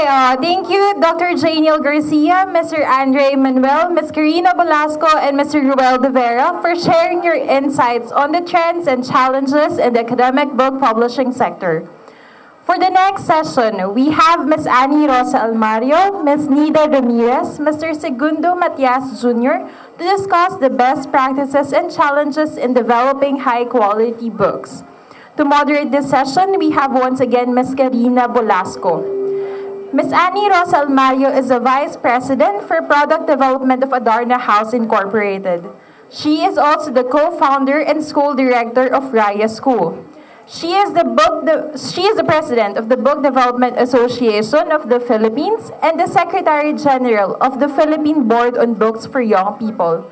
Thank you, Dr. Janiel Garcia, Mr. Andre Manuel, Ms. Karina Velasco, and Mr. Ruel De Vera for sharing your insights on the trends and challenges in the academic book publishing sector. For the next session, we have Ms. Annie Rosa Almario, Ms. Nida Ramirez, Mr. Segundo Matias Jr. to discuss the best practices and challenges in developing high-quality books. To moderate this session, we have once again Ms. Karina Velasco. Ms. Annie Rosa Almario is the Vice President for Product Development of Adarna House Incorporated. She is also the co-founder and school director of Raya School. She is the President of the Book Development Association of the Philippines and the Secretary General of the Philippine Board on Books for Young People.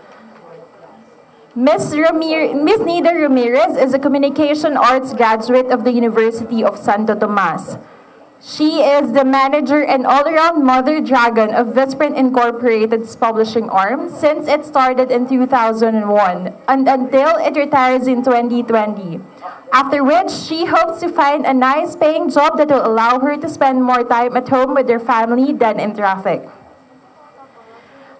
Ms. Nida Ramirez is a Communication Arts graduate of the University of Santo Tomas. She is the manager and all-around mother dragon of Visprint Incorporated's publishing arm since it started in 2001 and until it retires in 2020. After which, she hopes to find a nice paying job that will allow her to spend more time at home with her family than in traffic.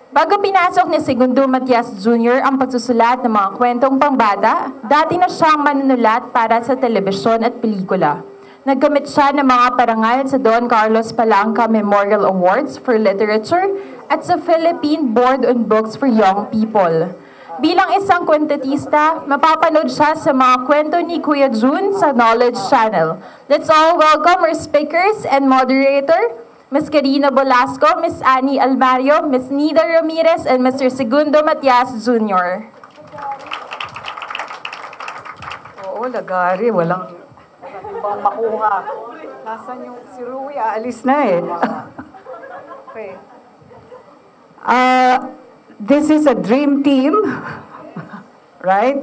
Bago pinasok ni Segundo Matias Jr. ang pagsusulat ng mga kwentong pangbata, dati na siyang manunulat para sa telebisyon at pelikula. Nagkamit siya ng mga parangal sa Don Carlos Palanca Memorial Awards for Literature at sa Philippine Board on Books for Young People. Bilang isang kwentetista, mapapanood siya sa mga kwento ni Kuya Jun sa Knowledge Channel. Let's all welcome our speakers and moderator, Ms. Karina Velasco, Ms. Annie Almario, Ms. Nida Ramirez, and Mr. Segundo Matias Jr. Oo, lagari, walang bang makuha. Nasaan yung si Rui? Aalis na eh. Okay. This is a dream team. Right?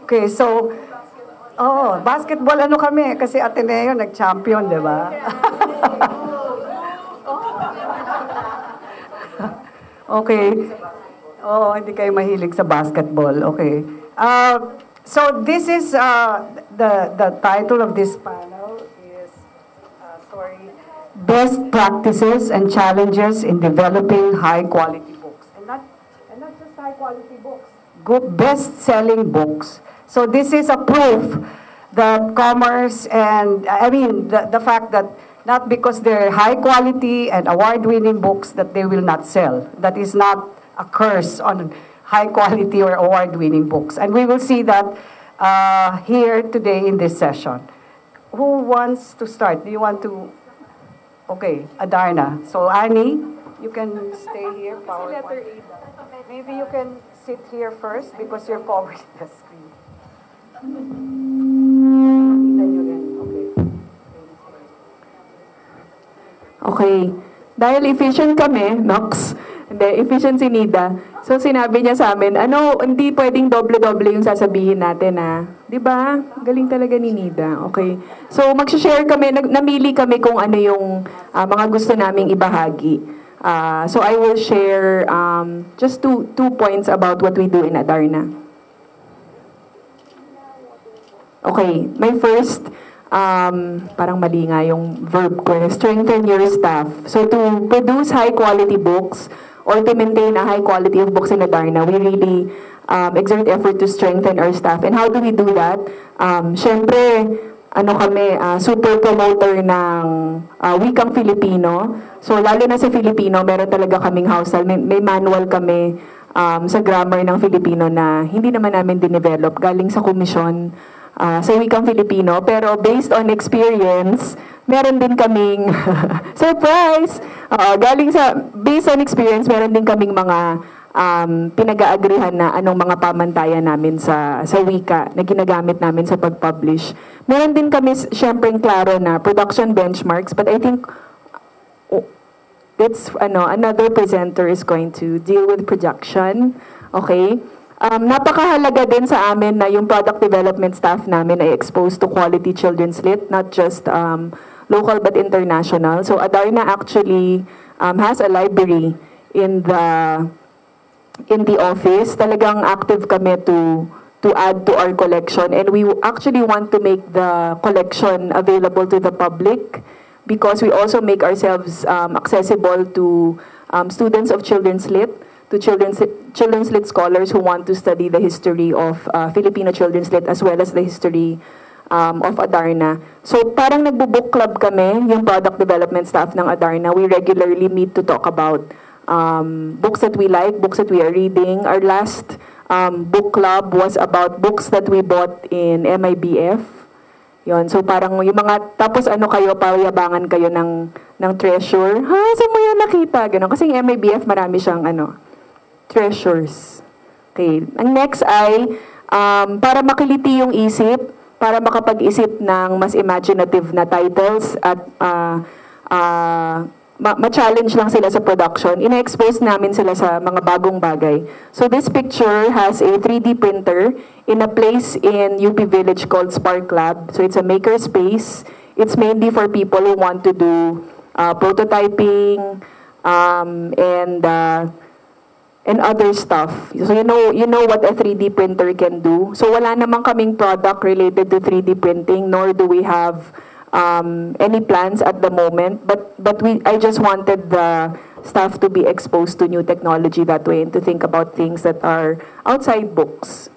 Okay, so, basketball ano kami? Kasi Ateneo nag-champion, di ba? Okay. Hindi kayo mahilig sa basketball. Okay. So this is the title of this panel is Best Practices and Challenges in Developing High Quality Books, and not just high quality books, best-selling books. So this is a proof that commerce and the fact that not because they're high quality and award-winning books that they will not sell. That is not a curse on high quality or award-winning books. And we will see that here today in this session. Who wants to start? Do you want to? Okay, Adarna. So Annie, you can stay here. Maybe you can sit here first because you're covering the screen. Okay. Dahil efficient kami, Nox, hindi, efficient si Nida. So sinabi niya sa amin, hindi pwedeng doble-doble yung sasabihin natin di ba? Galing talaga ni Nida. Okay. So mag-share kami, namili kami kung ano yung mga gusto naming ibahagi. So I will share just two points about what we do in Adarna. Okay, my first, parang mali nga yung verb ko, strengthen your staff. So to produce high-quality books, or to maintain a high quality of books in Adarna, we really exert effort to strengthen our staff. And how do we do that? Siyempre, kami, super promoter ng wikang Filipino. So, lalo na sa Filipino, meron talaga kaming household. May manual kami sa grammar ng Filipino na hindi naman namin dinevelop. Galing sa komisyon sa wikang Filipino. Pero based on experience, meron din kaming surprise! Based on experience, meron din kaming mga pinag-aagrihan na anong mga pamantayan namin sa wika na ginagamit namin sa pag-publish. Meron din kami, syempre, klaro na production benchmarks, but I think that's, another presenter is going to deal with production. Okay? Napakahalaga din sa amin na yung product development staff namin ay exposed to quality children's lit, not just local but international. So Adarna actually has a library in the office. Talagang active kami to add to our collection, and we actually want to make the collection available to the public because we also make ourselves accessible to students of Children's Lit, to Children's Lit scholars who want to study the history of Filipino Children's Lit as well as the history of Adarna. So parang nagbo-book club kami, yung product development staff ng Adarna. We regularly meet to talk about books that we like, books that we are reading. Our last book club was about books that we bought in MIBF. Yon, so parang yung mga, tapos ano kayo, payabangan kayo ng treasure. Ha, saan mo yan nakita? Ganun. Kasi yung MIBF, marami siyang treasures. Okay. Ang next ay, para makiliti yung isip, para makapag-isip ng mas imaginative na titles at ma-challenge lang sila sa production, ina-expose namin sila sa mga bagong bagay. So this picture has a 3D printer in a place in UP Village called Spark Lab. So it's a maker space. It's mainly for people who want to do prototyping and other stuff. So you know what a 3D printer can do. So wala namang kaming product related to 3D printing, nor do we have any plans at the moment. But I just wanted the staff to be exposed to new technology that way and to think about things that are outside books.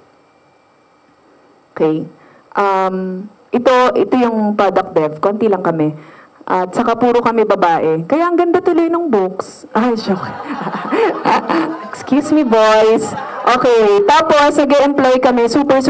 Okay. Ito yung product dev. Konti lang kami. At saka puro kami babae. Kaya ang ganda tuloy ng books. Ay, joke. Excuse me, boys. Okay, tapos nag-employ kami super,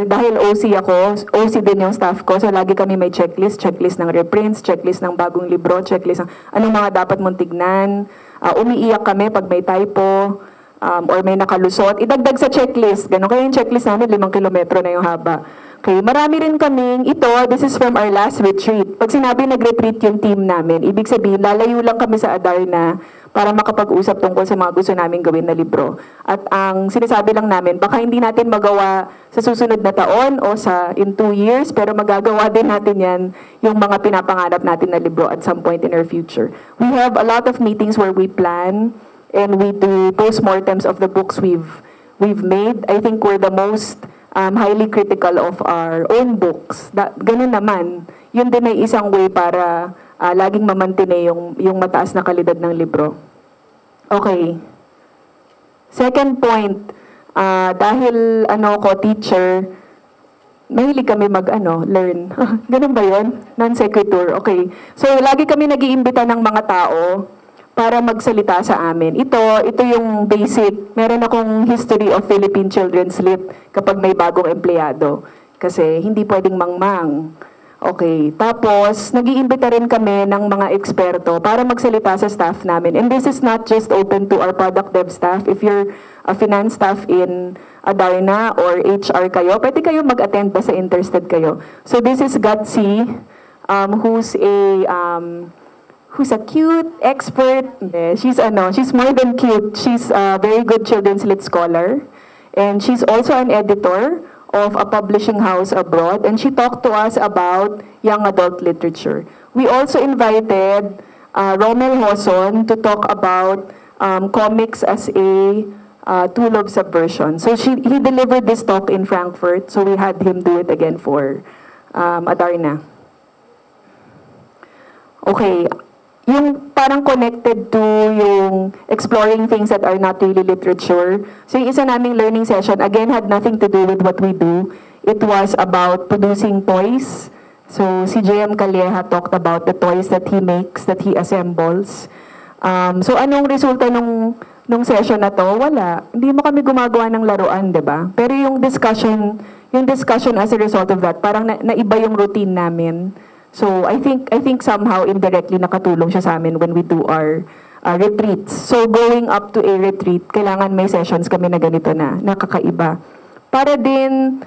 dahil OC ako, OC din yung staff ko, so lagi kami may checklist ng reprints, checklist ng bagong libro, checklist ng anong mga dapat mong tignan. Umiiyak kami pag may typo, or may nakalusot. Idagdag sa checklist. Ganun kaya yung checklist namin, 5 kilometro na yung haba. Okay, marami rin kaming, this is from our last retreat. Pag sinabi nag-retreat yung team namin, ibig sabihin, lalayo lang kami sa Adarna para makapag-usap tungkol sa mga gusto namin gawin na libro. At ang sinasabi lang namin, baka hindi natin magawa sa susunod na taon o in 2 years, pero magagawa din natin yan yung mga pinapangarap natin na libro at some point in our future. We have a lot of meetings where we plan and we do postmortems of the books we've made. I think we're the most highly critical of our own books. Ganun naman, yun din ay isang way para laging mamantine yung mataas na kalidad ng libro. Okay. Second point, dahil teacher, mahilig kami learn. Ganun ba yun? Non-sequitur. Okay. So, lagi kami nag-iimbita ng mga tao para magsalita sa amin. Ito yung basic. Meron akong history of Philippine Children's Lit kapag may bagong empleyado. Kasi hindi pwedeng mangmang. Okay. Tapos, nag-iimbita rin kami ng mga eksperto para magsalita sa staff namin. And this is not just open to our product dev staff. If you're a finance staff in Adarna or HR kayo, pwede kayo mag-attend basta interested kayo. So this is Gutsy, who's a cute expert. She's more than cute. She's a very good Children's Lit scholar. And she's also an editor of a publishing house abroad. And she talked to us about young adult literature. We also invited Romel Hoson to talk about comics as a tool of subversion. So he delivered this talk in Frankfurt. So we had him do it again for Adarna. Okay. Yung parang connected to yung exploring things that are not really literature. So yung isa naming learning session, again, had nothing to do with what we do. It was about producing toys. So si JM Calleja talked about the toys that he makes, that he assembles. So anong resulta nung session na to? Wala. Hindi mo kami gumagawa ng laruan, di ba? Pero yung discussion as a result of that, parang naiba yung routine namin. So I think somehow indirectly nakatulong siya sa amin when we do our retreats. So going up to a retreat, kailangan may sessions kami na ganito na, nakakaiba. Para din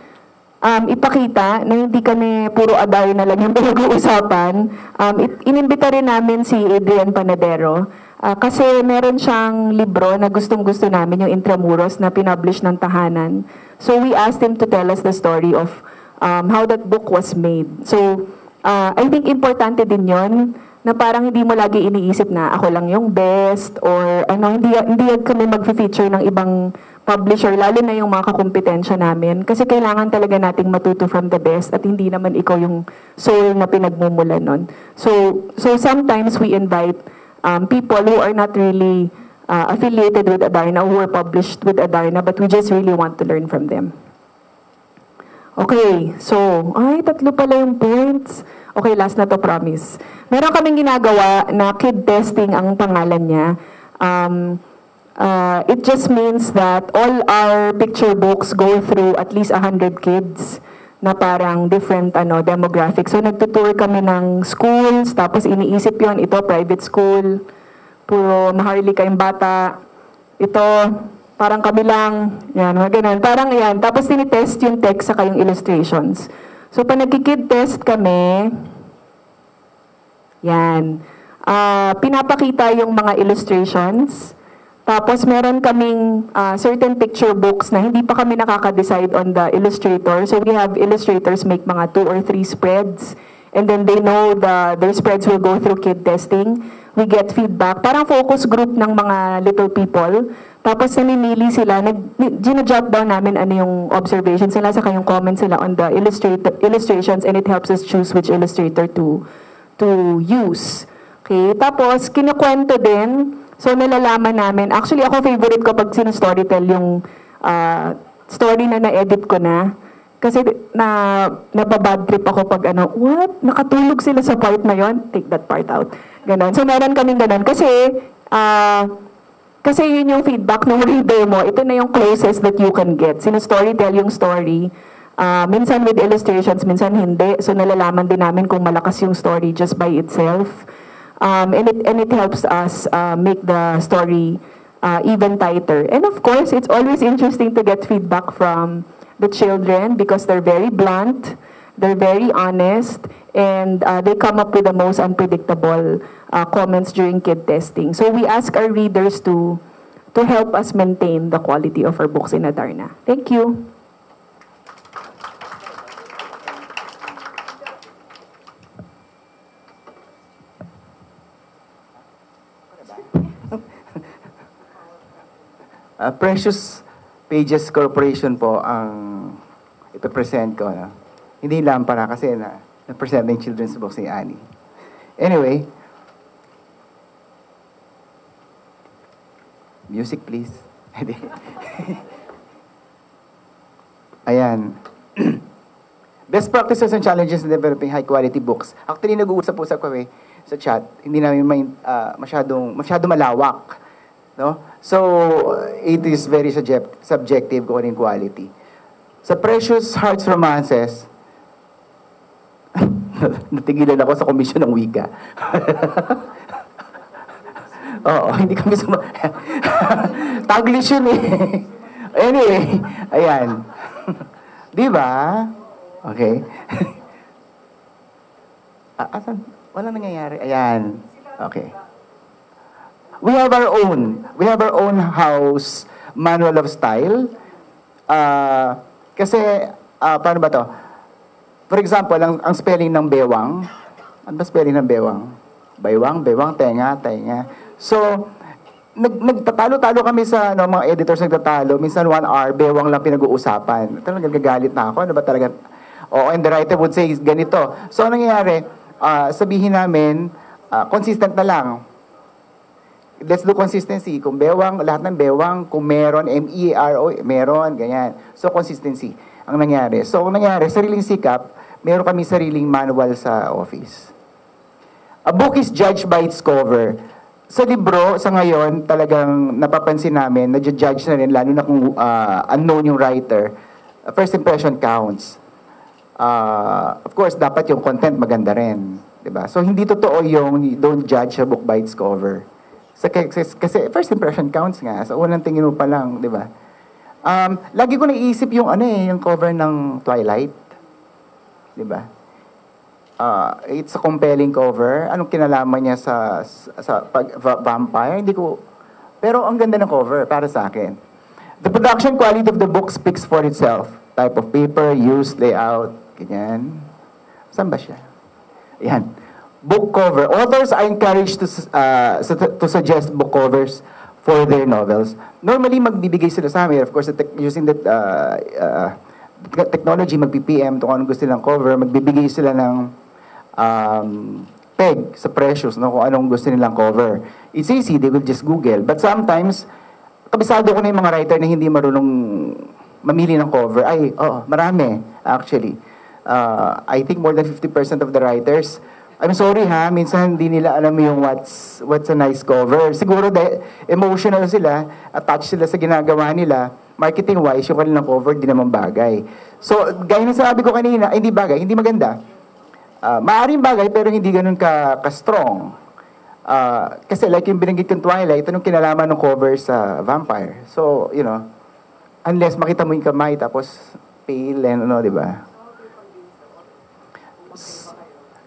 ipakita na hindi kami puro aday na lang yung pinag-uusapan, inimbita rin namin si Adrian Panadero. Kasi meron siyang libro na gustong-gusto namin, yung Intramuros na pinublish ng tahanan. So we asked him to tell us the story of how that book was made. So I think importante din yon na parang hindi mo lagi iniisip na ako lang yung best or hindi kami mag-feature ng ibang publisher, lalo na yung mga kakumpetensya namin. Kasi kailangan talaga nating matuto from the best at hindi naman ikaw yung soul na pinagmumulan nun. So sometimes we invite people who are not really affiliated with Adarna, who are published with Adarna, but we just really want to learn from them. Okay, so, tatlo pala yung points. Okay, last na to, promise. Meron kaming ginagawa na kid testing ang pangalan niya. It just means that all our picture books go through at least 100 kids na parang different demographics. So nagtutour kami ng schools, tapos iniisip yon, ito private school, puro maharlika yung bata. Ito, parang kami lang, yan, mga ganun. Parang yan, tapos tinitest yung text saka yung illustrations. So pag nagkikid test kami, yan, pinapakita yung mga illustrations. Tapos meron kaming certain picture books na hindi pa kami nakaka-decide on the illustrator. So we have illustrators make mga 2 or 3 spreads. And then they know their spreads will go through kid testing. We get feedback. Parang focus group ng mga little people. Tapos namimili sila, gina-jot down namin ano yung observations nila, saka yung comments nila on the illustrations, and it helps us choose which illustrator to use. Okay, tapos kinukwento din. So, nalalaman namin. Actually, ako favorite ko pag sino-storytell yung story na na-edit ko na. Kasi nababad trip ako pag what? Nakatulog sila sa part na yon? Take that part out. Ganon. So, meron kaming ganon. Kasi yun yung feedback ng reader mo. Ito na yung closest that you can get. Sino-storytell yung story. Minsan with illustrations, minsan hindi. So, nalalaman din namin kung malakas yung story just by itself. And it helps us make the story even tighter. And of course, it's always interesting to get feedback from the children because they're very blunt, they're very honest, and they come up with the most unpredictable comments during kid testing. So we ask our readers to help us maintain the quality of our books in Adarna. Thank you. Precious Pages Corporation po ang ipipresent ko. No? Hindi lang para kasi na-present yung children's books ni Annie. Anyway, music please. Ayan. Best practices and challenges in developing high-quality books. Actually, nag-uusap-usap kami sa chat. Hindi namin masyadong malawak. No? So, it is very subjective kung ano yung quality. Sa Precious Hearts Romances, natigilan ako sa komisyon ng wika. Oo, hindi kami Taglish yun eh. Anyway, ayan. Di ba? Okay. Asan? Walang nangyayari. Ayan. Okay. We have our own house manual of style. Kasi, paano ba to? For example, ang spelling ng bewang. Ano ba spelling ng bewang? Baywang, bewang, tenga. So, nagtatalo-talo kami sa mga editors nagtatalo. Minsan 1 hour, bewang lang pinag-uusapan. Talagang nagagalit na ako. Ano ba talaga? And the writer would say, ganito. So, ano nangyayari? Sabihin namin, consistent na lang. Let's do consistency. Kung bewang, lahat ng bewang, kung meron, M-E-R-O, meron, ganyan. So, consistency ang nangyari. So, ang nangyari, sariling sikap, meron kami sariling manual sa office. A book is judged by its cover. Sa libro, sa ngayon, talagang napapansin namin, na-judge na rin, lalo na kung unknown yung writer. First impression counts. Of course, dapat yung content maganda rin. Diba? So, hindi totoo yung don't judge a book by its cover. Kasi first impression counts nga. Sa unang tingin mo pa lang, di ba? Lagi ko naiisip yung yung cover ng Twilight. Di ba? It's a compelling cover. Anong kinalaman niya sa vampire? Hindi ko... Pero ang ganda ng cover para sa akin. The production quality of the book speaks for itself. Type of paper, use, layout, ganyan. Saan ba siya? Ayan. Book cover. Authors are encouraged to suggest book covers for their novels. Normally, magbibigay sila sa amin. Of course, using the technology, mag-PPM kung anong gusto nilang cover, magbibigay sila ng peg sa precious, no, kung anong gusto nilang cover. It's easy, they will just Google. But sometimes, kabisado ko na yung mga writer na hindi marunong mamili ng cover. Ay, marami, actually. I think more than 50% of the writers, I'm sorry ha, minsan hindi nila alam yung what's a nice cover. Siguro emotional sila, attached sila sa ginagawa nila, marketing-wise, yung kanilang cover, di naman bagay. So, gaya na sabi ko kanina, hindi bagay, hindi maganda. Maaring bagay, pero hindi ganun ka-strong. Kasi like yung binanggit kong Twilight, ito nung kinalaman ng cover sa Vampire. So, you know, unless makita mo yung kamay, tapos pale, and di ba?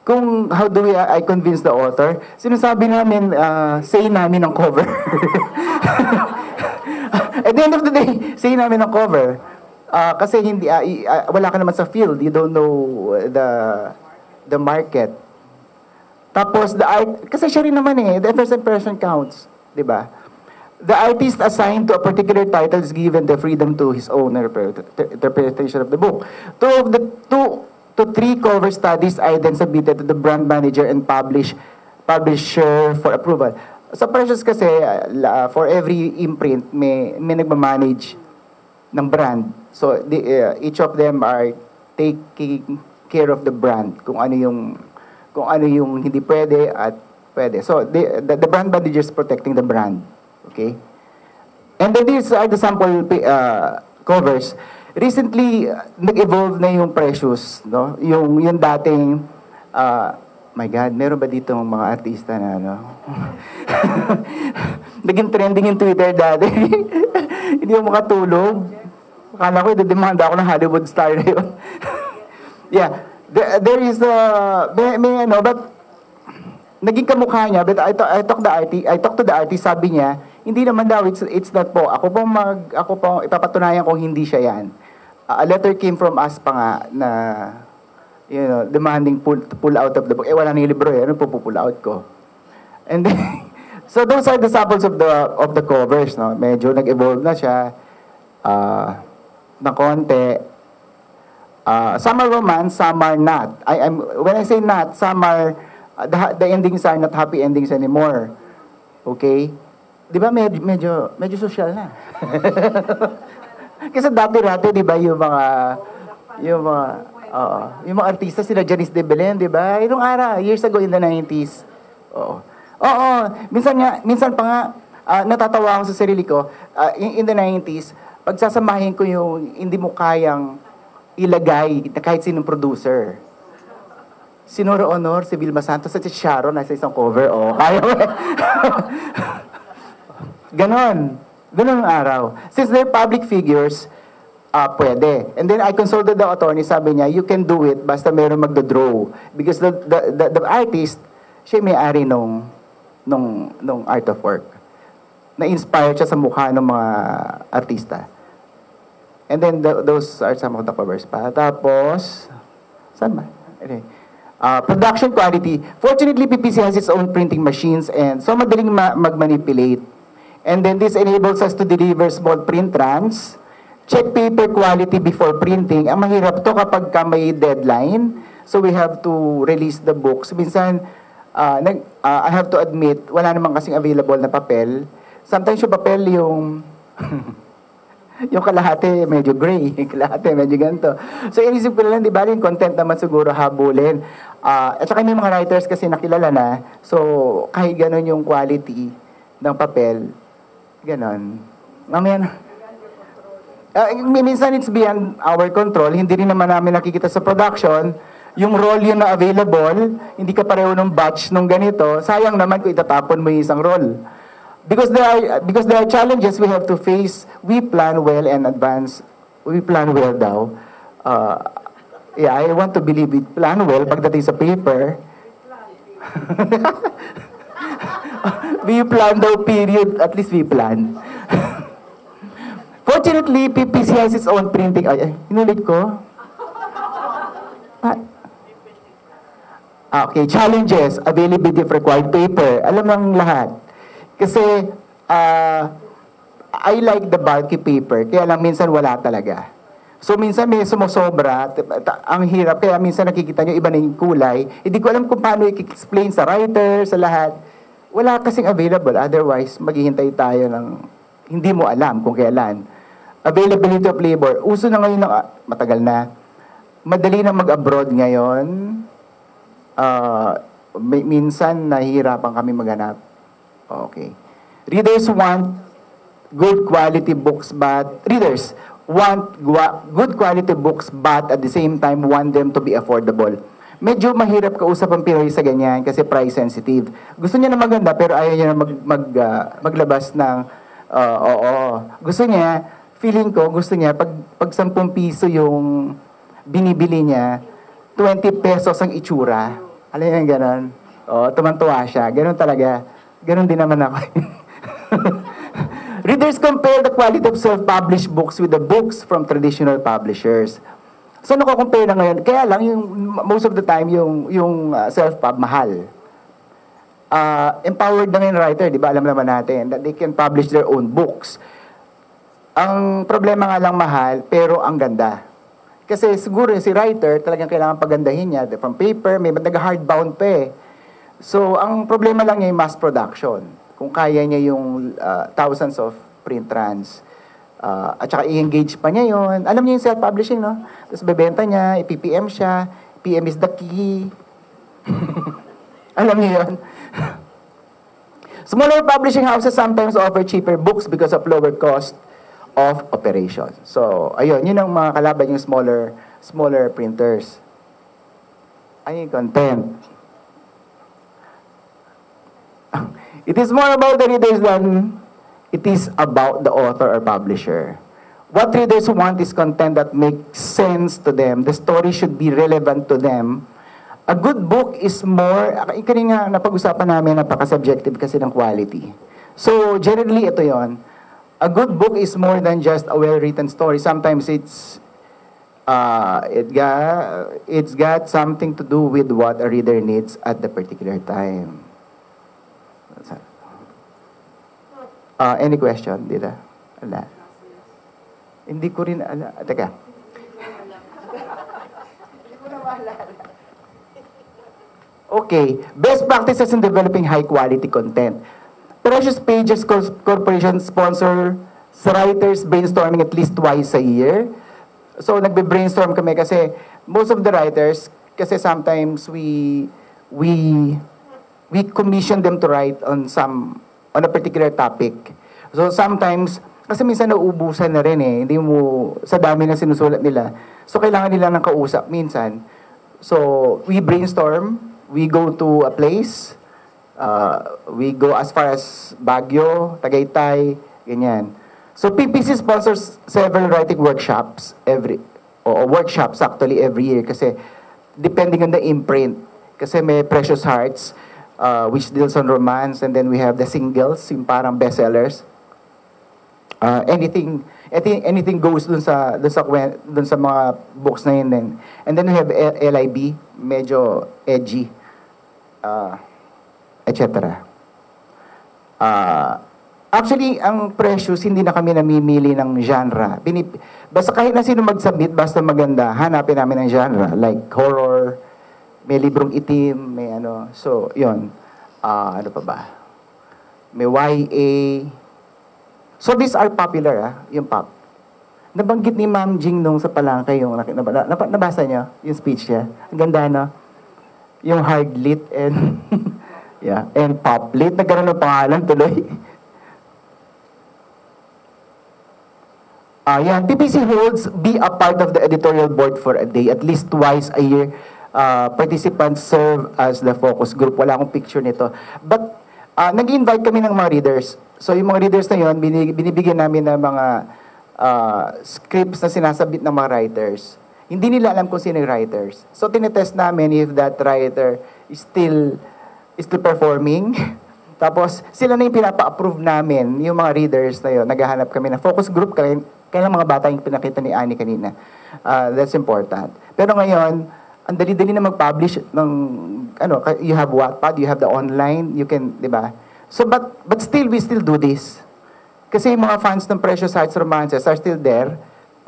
Kung how do I convince the author, sinasabi namin, say namin ang cover. At the end of the day, say namin ang cover. Kasi hindi, wala ka naman sa field, you don't know the market. Tapos, kasi siya rin naman the first impression counts, di ba? The artist assigned to a particular title is given the freedom to his own interpretation of the book. Two to three cover studies are then submitted to the brand manager and publisher for approval. Sa Precious kasi, for every imprint, may nagmamanage ng brand. So, each of them are taking care of the brand, kung ano yung hindi pwede at pwede. So, the brand manager is protecting the brand. Okay? And then these are the sample covers. Recently, nag-evolve na yung Precious, no? Yung dating, my God, meron ba dito mga artista na, naging trending yung Twitter dati. Hindi mo makatulog. Akala ko, idedemanda ako ng Hollywood star na yun. Yeah, there is but naging kamukha niya, but I talked to the artist, sabi niya, hindi naman daw, it's not po. Ako po ipapatunayan kung hindi siya yan. A letter came from us pa nga na, demanding pull out of the book. Wala na yung libro ano po pull out ko? And then, so those are the samples of the covers, no? Medyo nag-evolve na siya, na konti. Some are romance, some are not. When I say not, some are, the endings are not happy endings anymore. Okay? Di ba medyo social na? Kasi dati-dati, di ba, yung mga artista, sila Janice de Belen, di ba? Itong years ago in the 90s. Oo. Minsan pa nga, natatawa ako sa sarili ko, in the 90s, pagsasamahin ko yung hindi mo kayang ilagay na kahit sinong producer. Si Nora Honor, si Vilma Santos, at si Sharon, nasa isang cover, kaya mo. Ganon ang araw. Since they're public figures, pwede. And then I consulted the attorney, sabi niya, you can do it basta meron magdodraw. Because the artist, siya may-ari nung art of work. Na-inspire siya sa mukha ng mga artista. And then those are some of the covers pa. Tapos, saan ba? Okay. Production quality. Fortunately, PPC has its own printing machines and so madaling mag-manipulate. And then this enables us to deliver small print runs, check paper quality before printing. Ang mahirap to kapag may deadline. So we have to release the books. Minsan, I have to admit, wala namang kasing available na papel. Sometimes yung papel yung yung kalahati medyo gray, yung kalahati medyo ganito. So inisip ko lang, di ba, yung content naman siguro habulin. At saka may mga writers kasi nakilala na. So kahit ganon yung quality ng papel, ganon. Mamaya minsan it's beyond our control. Hindi rin naman namin nakikita sa production. Yung roll yun na available, hindi ka pareho ng batch nung ganito. Sayang naman kung itatapon mo yung isang roll. Because there are challenges we have to face. We plan well and advance. We plan well daw. I want to believe we plan well pagdating sa paper. We plan daw, period. At least we plan. Fortunately, PPC has its own printing. Inulit ko. Okay, challenges. Availability of required paper. Alam ng lahat. Kasi I like the bulky paper, kaya lang minsan wala talaga. So minsan may sumusobra, ang hirap, kaya minsan nakikita nyo iba na yung kulay. Hindi ko alam kung paano i-explain sa writer, sa lahat. Wala kasing available, otherwise maghihintay tayo ng hindi mo alam kung kailan. Availability of labor, uso na ngayon, matagal na. Madali na mag-abroad ngayon. Minsan nahihirapan kami maghanap. Okay. Readers want good quality books, but readers want good quality books, but at the same time want them to be affordable. Medyo mahirap kausap ang Pinoy sa ganyan kasi price sensitive. Gusto niya na maganda pero ayaw niya na maglabas ng oo. Gusto niya, feeling ko, gusto niya pag 10 piso yung binibili niya, 20 pesos ang itsura. Alam niyo yung ganon? Tumantuwa siya. Ganon talaga. Ganon din naman ako. Readers compare the quality of self-published books with the books from traditional publishers. So, nako-compare na ngayon. Kaya lang, most of the time, yung self-pub, mahal. Empowered na ngayon writer, di ba? Alam naman natin that they can publish their own books. Ang problema nga lang mahal, pero ang ganda. Kasi siguro si writer, talagang kailangan pagandahin niya. From paper, may nag-hardbound pa eh. So, ang problema lang niya yung mass production. Kung kaya niya yung thousands of print runs. At saka i-engage pa niya yun. Alam niya yung self-publishing, no? Tapos bebenta niya, i-PPM siya. PM is the key. Alam niyo yun? Smaller publishing houses sometimes offer cheaper books because of lower cost of operation. So, ayun, yun ang mga kalaban yung smaller printers. Ayun yung content. It is more about the readers than it is about the author or publisher. What readers want is content that makes sense to them. The story should be relevant to them. A good book is more, kanina napag-usapan namin, napaka-subjective kasi ng quality. So, generally, ito yon. A good book is more than just a well-written story. Sometimes it's got something to do with what a reader needs at the particular time. Any question, Dita? Wala. Hindi ko rin ala. Teka. Okay. Best practices in developing high-quality content. Precious Pages Corporation sponsor writers brainstorming at least twice a year. So, nagbe-brainstorm kami kasi most of the writers, kasi sometimes we commission them to write on a particular topic. So sometimes, kasi minsan nauubusan na rin eh, hindi mo, sa dami na sinusulat nila. So kailangan nila ng kausap minsan. So we brainstorm, we go to a place, we go as far as Baguio, Tagaytay, ganyan. So PPC sponsors several writing workshops workshops actually every year kasi depending on the imprint. Kasi may Precious Hearts, which deals on romance, and then we have the singles, yung parang bestsellers. Anything goes dun sa mga books na yun din. And then we have LIB, medyo edgy, etc. Actually, ang Precious, hindi na kami namimili ng genre. Basta kahit na sino mag-submit, basta maganda, hanapin namin ng genre, like horror, may librong itim, may ano. So, yun. Ano pa ba? May YA. So, these are popular, yung pop. Nabanggit ni Ma'am Jing nung sa palangka yung, nabasa niyo? Yung speech niya. Ang ganda, no? Yung hard lit and, yeah, and pop lit. Nagkaroon ng pangalan tuloy. Yan. PPC holds be a part of the editorial board for a day, at least twice a year. Participants serve as the focus group. Wala akong picture nito. But, nag-invite kami ng mga readers. So, yung mga readers na yun, binibigyan namin ng mga scripts na sinasabit ng mga writers. Hindi nila alam kung sino yung writers. So, tinetest namin if that writer is still performing. Tapos, sila na yung pinapa-approve namin, yung mga readers na yun. Naghahanap kami ng focus group. Kailan mga bata yung pinakita ni Annie kanina. That's important. Pero ngayon, ang dali-dali na mag-publish ng, you have Wattpad, you have the online, you can, di ba? So, but still, we still do this. Kasi yung mga fans ng Precious Hearts Romances are still there.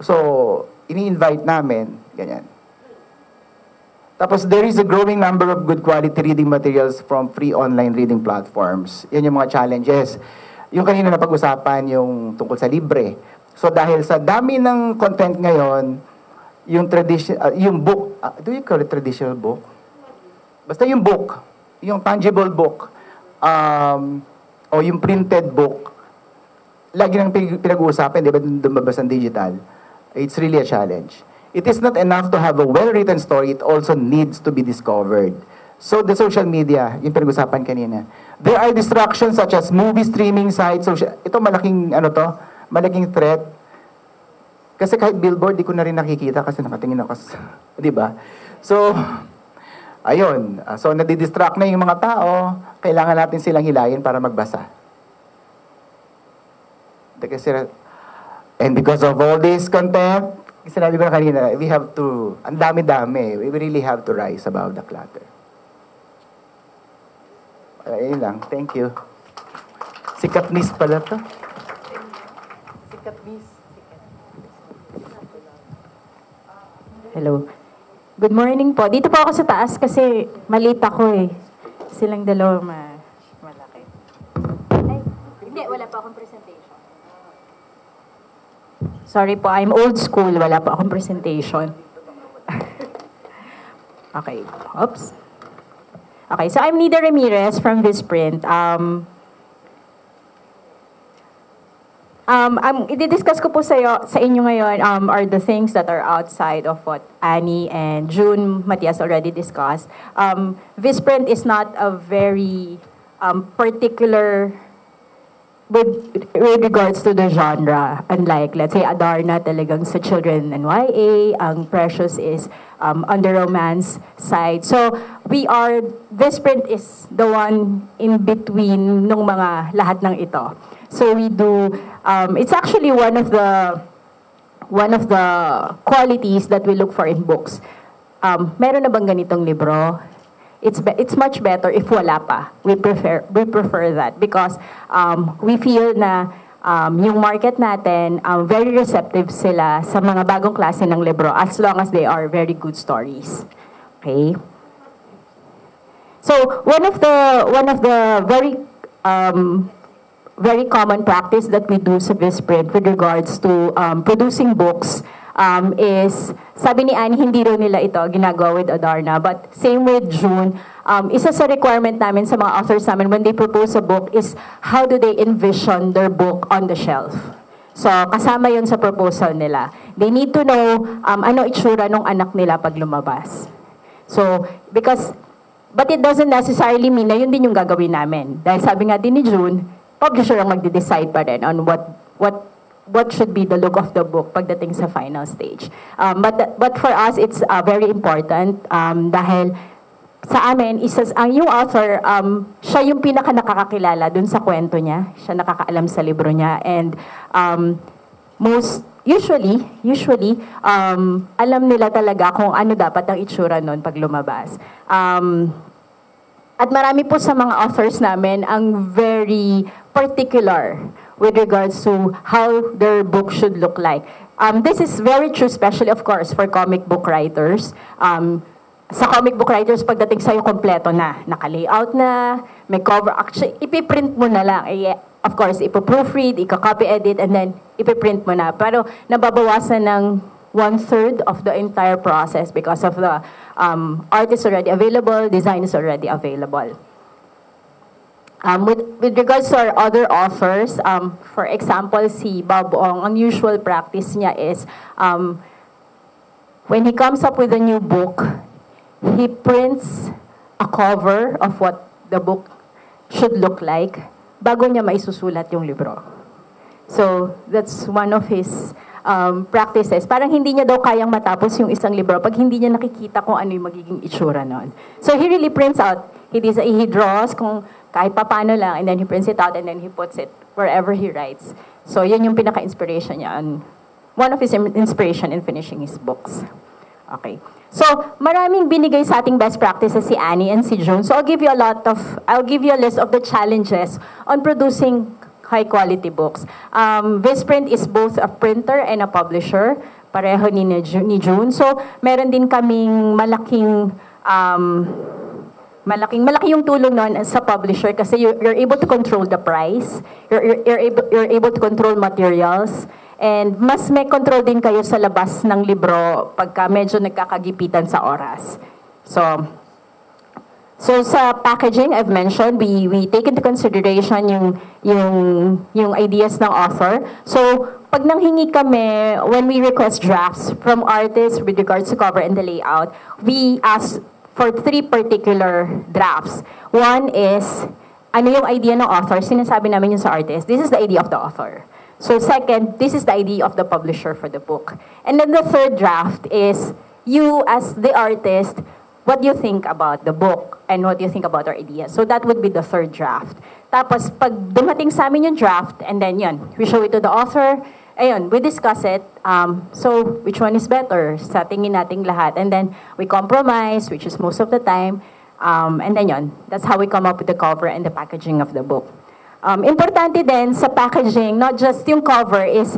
So, ini-invite namin, ganyan. Tapos, there is a growing number of good quality reading materials from free online reading platforms. Yan yung mga challenges. Yung kanina na pag-usapan, yung tungkol sa libre. So, dahil sa dami ng content ngayon, yung book, do you call it traditional book? Basta yung book, yung tangible book, o yung printed book, lagi nang pinag-uusapan, di ba, dumabas ang digital. It's really a challenge. It is not enough to have a well-written story, it also needs to be discovered. So the social media, yung pinag-usapan kanina. There are distractions such as movie streaming sites, ito malaking, malaking threat. Kasi kahit billboard, di ko na rin nakikita kasi nakatingin ako, di ba? So, ayun. So, nadidistract na yung mga tao, kailangan natin silang hilayin para magbasa. And because of all this content, sinabi ko na kanina, we have to, ang dami-dami, we really have to rise above the clutter. Ayun lang, thank you. Sikat Miss pala to. Sikat Miss. Hello. Good morning po. Dito po ako sa taas kasi maliit ako eh. Silang dalawa malaki. Ay, hindi, wala pa akong presentation. Sorry po, I'm old school. Wala pa akong presentation. Okay. Oops. Okay, so I'm Nida Ramirez from Visprint. I-discuss ko po sa inyo ngayon are the things that are outside of what Annie and June Matias already discussed. Visprint is not a very particular with regards to the genre. Unlike, let's say, Adarna talagang sa children and YA, ang Precious is on the romance side. So, Visprint is the one in between nung mga lahat ng ito. So we do, it's actually one of the qualities that we look for in books. Meron na bang ganitong libro? It's much better if wala pa. We prefer that because we feel na yung market natin, very receptive sila sa mga bagong klase ng libro as long as they are very good stories. Okay? So one of the very common practice that we do sa Visprint with regards to producing books is, sabi ni Annie, hindi raw nila ito ginagawa with Adarna, but same with June. Isa sa requirement namin sa mga authors namin when they propose a book is how do they envision their book on the shelf. So, kasama yun sa proposal nila. They need to know ano itsura ng anak nila pag lumabas. So, but it doesn't necessarily mean na yun din yung gagawin namin. Dahil sabi nga din ni June, publisher ang magde-decide pa rin on what should be the look of the book pagdating sa final stage. But for us, it's very important dahil sa amin, yung author, siya yung pinaka nakakakilala dun sa kwento niya. Siya nakakaalam sa libro niya. And usually, alam nila talaga kung ano dapat ang itsura nun pag lumabas. At marami po sa mga authors namin ang very particular with regards to how their book should look like. This is very true, especially, of course, for comic book writers. Sa comic book writers, pagdating sa'yo, kompleto na. Naka-layout na, may cover. Actually, ipiprint mo na lang. Of course, ipo-proofread, ika-copy edit, and then ipiprint mo na. Pero nababawasan ng 1/3 of the entire process because of the art is already available, design is already available. With regards to our other authors, for example, si Bob Ong, ang usual practice niya is when he comes up with a new book, he prints a cover of what the book should look like bago niya maisusulat yung libro. So, that's one of his practices. Parang hindi niya daw kayang matapos yung isang libro pag hindi niya nakikita kung ano yung magiging itsura nun. So, he really prints out. He draws kung kahit papano lang, and then he prints it out, and then he puts it wherever he writes. So, yun yung pinaka-inspiration niya. One of his inspiration in finishing his books. Okay. So, maraming binigay sa ating best practices si Annie and si June. So, I'll give you a list of the challenges on producing high-quality books. Visprint is both a printer and a publisher. Pareho ni June. So, meron din kaming malaki yung tulong nun sa publisher kasi you're able to control the price, you're able to control materials, and mas may control din kayo sa labas ng libro pagka medyo nagkakagipitan sa oras. So sa packaging, I've mentioned, we take into consideration yung ideas ng author. So, pag nanghingi kami, when we request drafts from artists with regards to cover and the layout, we ask for 3 particular drafts. One is, ano yung idea ng author? Sinasabi namin yun sa artist. This is the idea of the author. So second, this is the idea of the publisher for the book. And then the third draft is, you as the artist, what do you think about the book? And what do you think about our idea? So that would be the third draft. Tapos, pag dumating sa amin yung draft, and then yun, we show it to the author, ayun, we discuss it. So, which one is better? Sa tingin nating lahat. And then, we compromise, which is most of the time. And then yun, that's how we come up with the cover and the packaging of the book. Importante din sa packaging, not just yung cover, is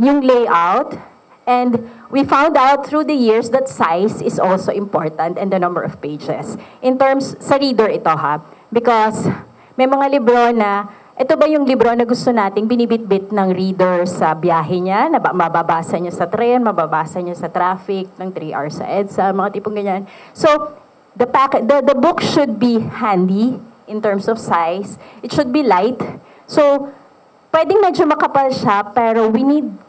yung layout. And we found out through the years that size is also important and the number of pages. In terms, sa reader ito ha, because may mga libro na, ito ba yung libro na gusto nating binibitbit ng reader sa biyahe niya, na mababasa niya sa tren, mababasa niya sa traffic, ng 3 hours sa EDSA, mga tipong ganyan. So, the book should be handy in terms of size. It should be light. So, pwedeng medyo makapal siya, pero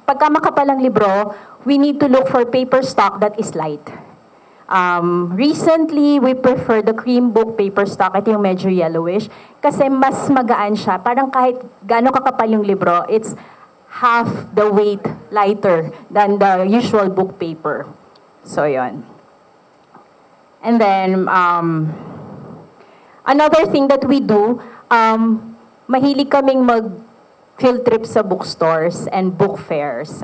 pagka makapal ang libro, we need to look for paper stock that is light. Recently, we prefer the cream book paper stock. Ito yung medyo yellowish. Kasi mas magaan siya. Parang kahit gaano kakapal yung libro, it's half the weight lighter than the usual book paper. So, yun. And then, another thing that we do, mahilig kaming field trips sa bookstores and book fairs.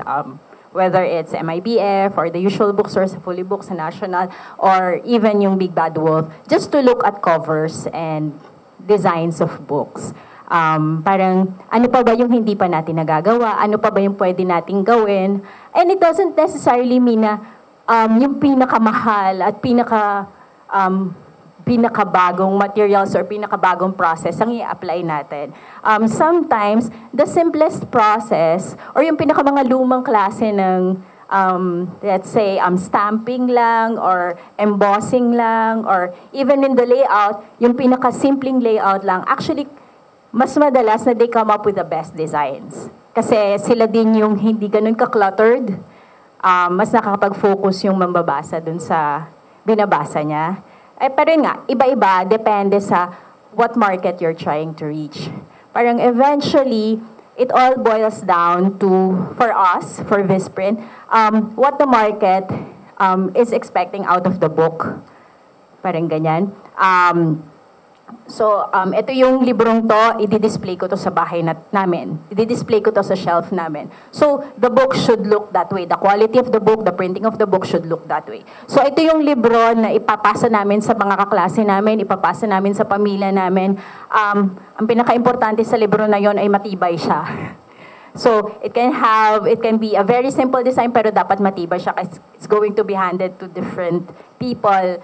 Whether it's MIBF or the usual bookstores, Fully Books, National, or even yung Big Bad Wolf, just to look at covers and designs of books. Parang, ano pa ba yung hindi pa natin nagagawa? Ano pa ba yung pwede nating gawin? And it doesn't necessarily mean na yung pinakamahal at pinakabagong materials or pinakabagong process ang i-apply natin. Sometimes, the simplest process or yung pinakamanga lumang klase ng, let's say, stamping lang or embossing lang or even in the layout, yung pinakasimpleng layout lang, actually, mas madalas na they come up with the best designs. Kasi sila din yung hindi ganun ka-cluttered, mas nakakapag-focus yung mambabasa dun sa binabasa niya. Pero yun nga, iba-iba, depende sa what market you're trying to reach. Parang eventually, it all boils down to, for us, for Visprint, what the market is expecting out of the book. Parang ganyan. So, ito yung librong to, i-display ko to sa bahay namin. I-display ko to sa shelf namin. So, the book should look that way. The quality of the book, the printing of the book should look that way. So, ito yung libro na ipapasa namin sa mga kaklase namin, ipapasa namin sa pamilya namin. Ang pinaka-importante sa libro na yon ay matibay siya. So, it can be a very simple design, pero dapat matibay siya kasi it's going to be handed to different people.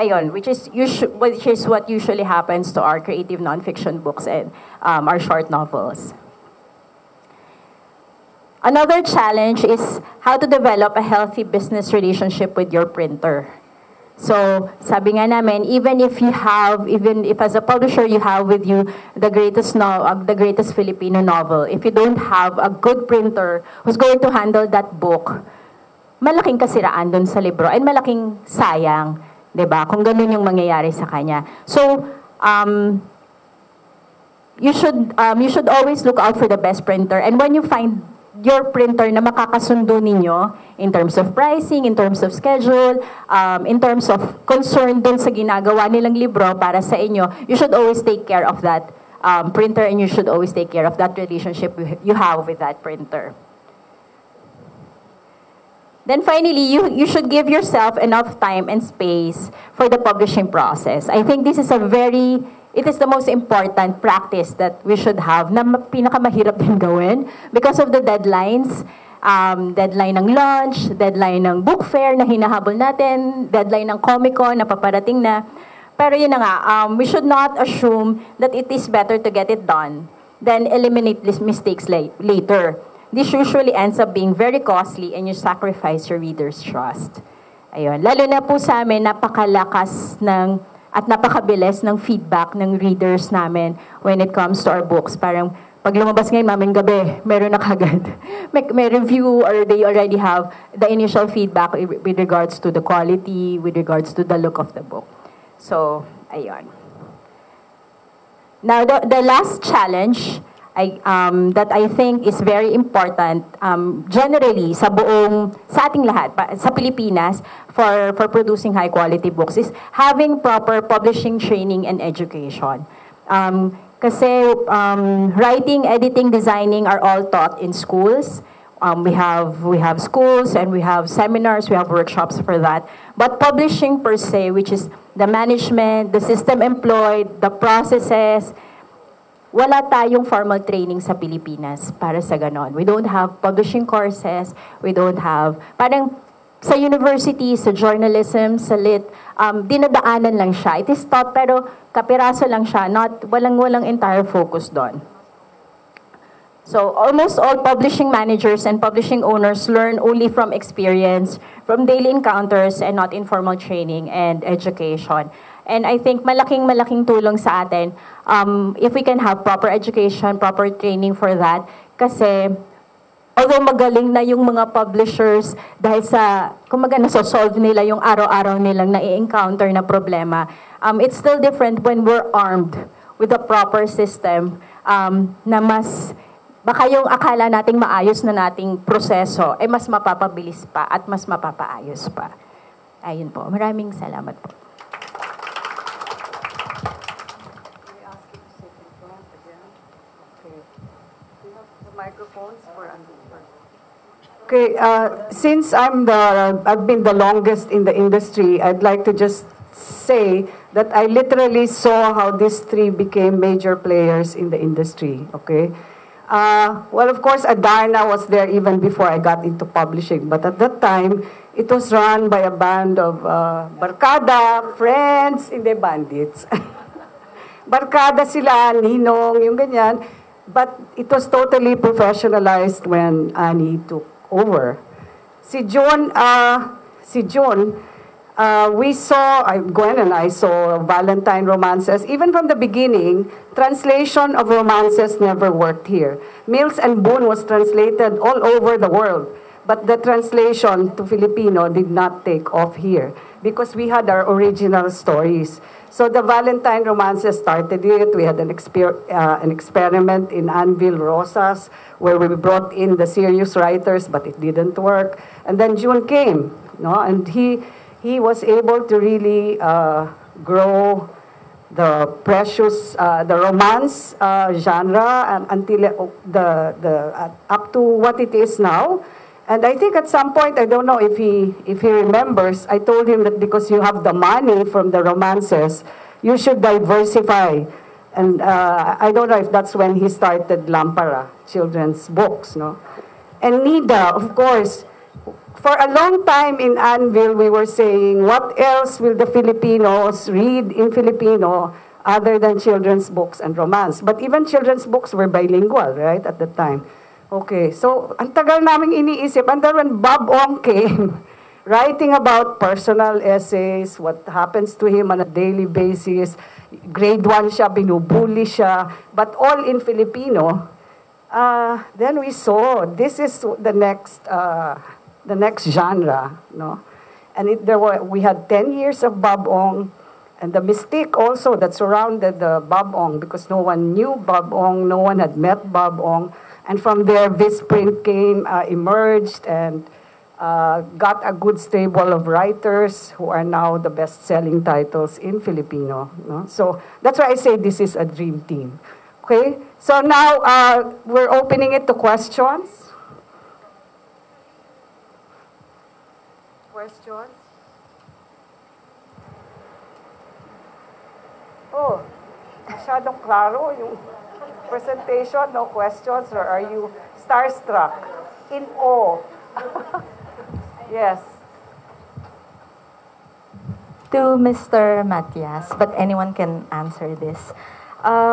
Ayun, which is what usually happens to our creative nonfiction books and our short novels. Another challenge is how to develop a healthy business relationship with your printer. So, sabi nga namin, even if as a publisher you have with you the greatest Filipino novel, if you don't have a good printer who's going to handle that book, malaking kasiraan dun sa libro and malaking sayang. Diba? Kung ganun yung mangyayari sa kanya. So, you should always look out for the best printer. And when you find your printer na makakasundo ninyo in terms of pricing, in terms of schedule, in terms of concern dun sa ginagawa nilang libro para sa inyo, you should always take care of that printer and you should always take care of that relationship you have with that printer. Then finally, you should give yourself enough time and space for the publishing process. I think this is it is the most important practice that we should have na pinakamahirap din gawin because of the deadlines. Deadline ng launch, deadline ng book fair na hinahabol natin, deadline ng Comic-Con na paparating na. Pero yun na nga, we should not assume that it is better to get it done than eliminate these mistakes later. This usually ends up being very costly and you sacrifice your reader's trust. Ayun. Lalo na po sa amin, napakalakas at napakabilis ng feedback ng readers namin when it comes to our books. Parang pag lumabas ngayon, mamayang gabi, meron na kagad. May review or they already have the initial feedback with regards to the quality, with regards to the look of the book. So, ayun. Now, the last challenge that I think is very important generally sa ating lahat, sa Pilipinas, for producing high-quality books is having proper publishing training and education. Kasi writing, editing, designing are all taught in schools. We have schools and we have seminars, we have workshops for that. But publishing per se, which is the management, the system employed, the processes, wala tayong formal training sa Pilipinas para sa ganon. We don't have publishing courses, we don't have, parang sa university, sa journalism, sa lit, dinadaanan lang siya. It is taught pero kapiraso lang siya, walang entire focus doon. So almost all publishing managers and publishing owners learn only from experience, from daily encounters, and not informal training and education. And I think malaking tulong sa atin if we can have proper education, proper training for that. Kasi although magaling na yung mga publishers dahil sa, kumaga nasosolve nila yung araw-araw nilang na-encounter na problema, it's still different when we're armed with a proper system na mas, baka yung akala nating maayos na nating proseso, ay mas mapapabilis pa at mas mapapaayos pa. Ayun po. Maraming salamat po. Microphones for okay, since I've been the longest in the industry, I'd like to just say that I literally saw how these three became major players in the industry. Okay, well, of course, Adarna was there even before I got into publishing, but at that time, it was run by a band of barkada, friends, hindi bandits. Barkada sila, ninong, yung ganyan. But it was totally professionalized when Annie took over. Si John, Gwen and I saw Valentine romances. Even from the beginning, translation of romances never worked here. Mills and Boon was translated all over the world. But the translation to Filipino did not take off here because we had our original stories. So the Valentine romances started it. We had an experiment in Anvil Rosas where we brought in the serious writers, but it didn't work. And then June came, no? And he was able to really grow the precious, the romance genre and until up to what it is now. And I think at some point, I don't know if he remembers, I told him that because you have the money from the romances, you should diversify. And I don't know if that's when he started Lampara, children's books, no? And Nida, of course, for a long time in Anvil, we were saying, what else will the Filipinos read in Filipino other than children's books and romance? But even children's books were bilingual, right, at the time. Okay, so ang tagal naming iniisip. And then when Bob Ong came, writing about personal essays, what happens to him on a daily basis, grade 1 siya, binubuli siya, but all in Filipino, then we saw this is the next genre, no? And we had 10 years of Bob Ong, and the mystique also that surrounded the Bob Ong, because no one knew Bob Ong, no one had met Bob Ong. And from there, Visprint came, emerged, and got a good stable of writers who are now the best-selling titles in Filipino. No? So that's why I say this is a dream team. Okay, so now we're opening it to questions. questions? Oh, masyadong klaro yung presentation, no questions, or are you starstruck? In awe? Yes. To Mr. Matias, but anyone can answer this.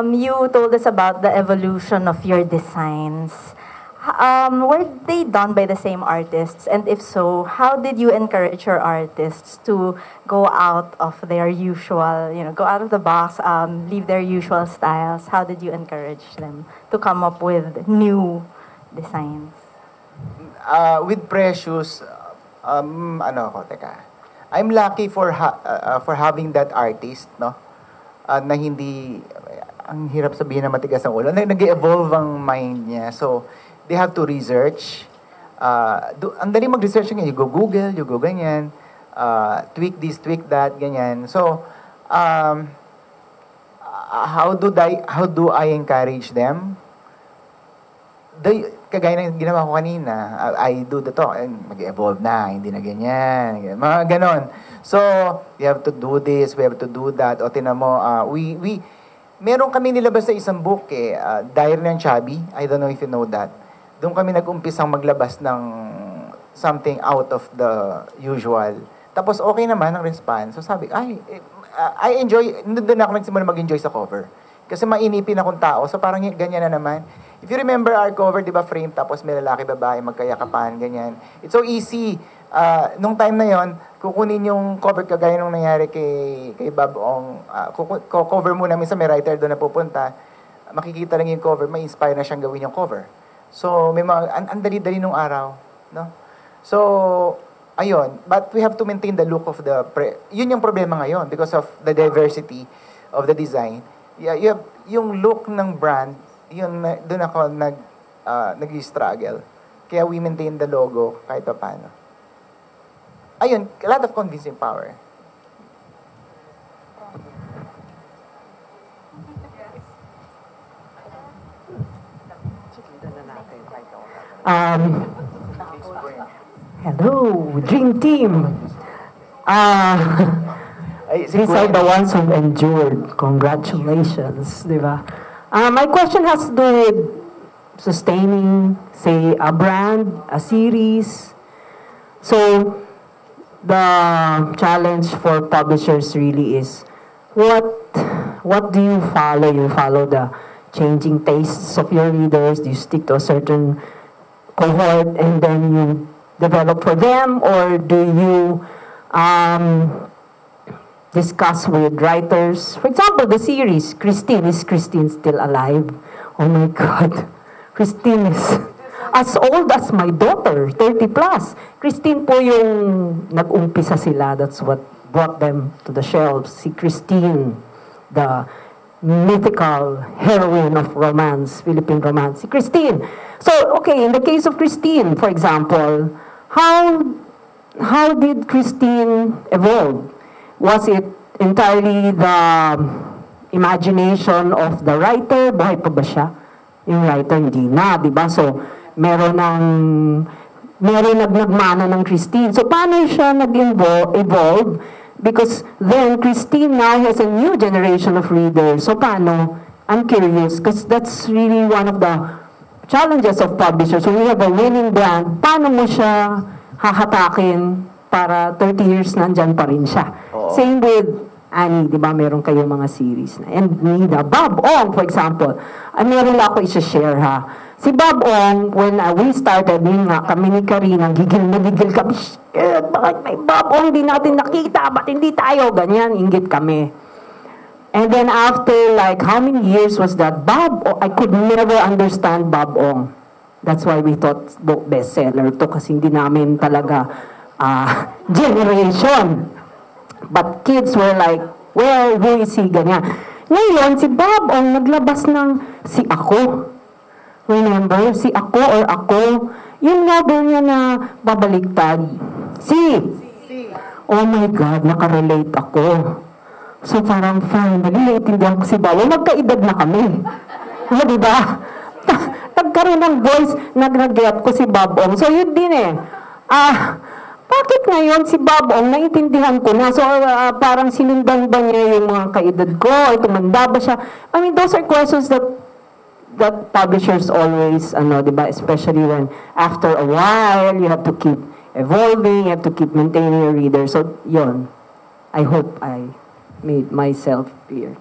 You told us about the evolution of your designs. Were they done by the same artists? And if so, how did you encourage your artists to go out of their usual, go out of the box, leave their usual styles? How did you encourage them to come up with new designs? With Precious, I'm lucky for having that artist, no? Na hindi, ang hirap sabihin na matigas ang ulo, nag-evolve ang mind niya. So, they have to research. Ang dali mag-research nga, you go Google, you go ganyan, tweak this, tweak that, ganyan. So, how do I encourage them? Kagaya ng ginawa ko kanina, I do the talk, mag-evolve na, hindi na ganyan, mga ganon. So, we have to do this, we have to do that. O tinan mo, meron kami nilabas sa isang book Diary ng Chubby. I don't know if you know that. Doon kami nag-umpisang maglabas ng something out of the usual. Tapos okay naman ang response. So sabi, I enjoy, doon ako nagsimula mag-enjoy sa cover. Kasi mainipin akong tao, so parang ganyan na naman. If you remember our cover, di ba, frame, tapos may lalaki, babae, magkayakapan, ganyan. It's so easy. Nung time na yon, kukunin yung cover kagaya nung nangyari kay Bob Ong. Cover muna, minsan may writer doon na pupunta. Makikita lang yung cover, may inspire na siyang gawin yung cover. So, may mga, ang dali-dali nung araw. No? So, ayun. But we have to maintain the look of yun yung problema ngayon because of the diversity of the design. Yeah, yung look ng brand, yun doon ako nag-struggle. Kaya we maintain the logo kahit pa paano. Ayun, a lot of convincing power. Hello, Dream Team. These are the ones who've endured. Congratulations, di ba? My question has to do with sustaining, say, a brand, a series. So, the challenge for publishers really is, what do you follow? You follow the changing tastes of your readers? Do you stick to a certain cohort and then you develop for them? Or do you discuss with writers? For example, the series, Christine. Is Christine still alive? Oh my God. Christine is as old as my daughter, 30 plus. Christine po yung nag-umpisa sila. That's what brought them to the shelves. Si Christine, the mythical heroine of romance, Philippine romance. Si Christine. So, okay, in the case of Christine, for example, how did Christine evolve? Was it entirely the imagination of the writer? Buhay pa ba siya? Yung writer, hindi na, di ba? So, meron nagmana ng Christine. So, paano siya nag-evolve? Because then, Christine now has a new generation of readers. So, paano? I'm curious, because that's really one of the challenges of publishers. When you have a winning brand, paano mo siya hahatakin para 30 years nandyan pa rin siya? Same with Annie, di ba? Meron kayo mga series na. And Nida, Bob Ong, for example. Meron lang ako isa-share, ha. Si Bob Ong, when we started, yun nga, kami ni Karina, gigil kami. Bakit may Bob Ong, di natin nakita, ba't hindi tayo? Ganyan, inggit kami. And then after, like, how many years was that? I could never understand Bob Ong. That's why we thought book bestseller to, kasi hindi namin talaga generation. But kids were like, well, who is he? Ganyan. Ngayon, si Bob Ong naglabas ng Si Ako. Remember? Si Ako or Ako. Yung novel niya na babaliktad. Oh my God, nakarelate ako. So parang finally, naiintindihan ko si Bob. Magkaedad na kami. Diba? Nagkaroon ng voice, nag-get ko si Bob Ong. So yun din Bakit ngayon si Bob Ong, naiintindihan ko na, so parang sinundan ba niya yung mga kaedad ko, o tumanda ba siya? I mean, those are questions that publishers always, di ba, especially when after a while, you have to keep evolving, you have to keep maintaining your reader. So, yun. I hope I made myself clear.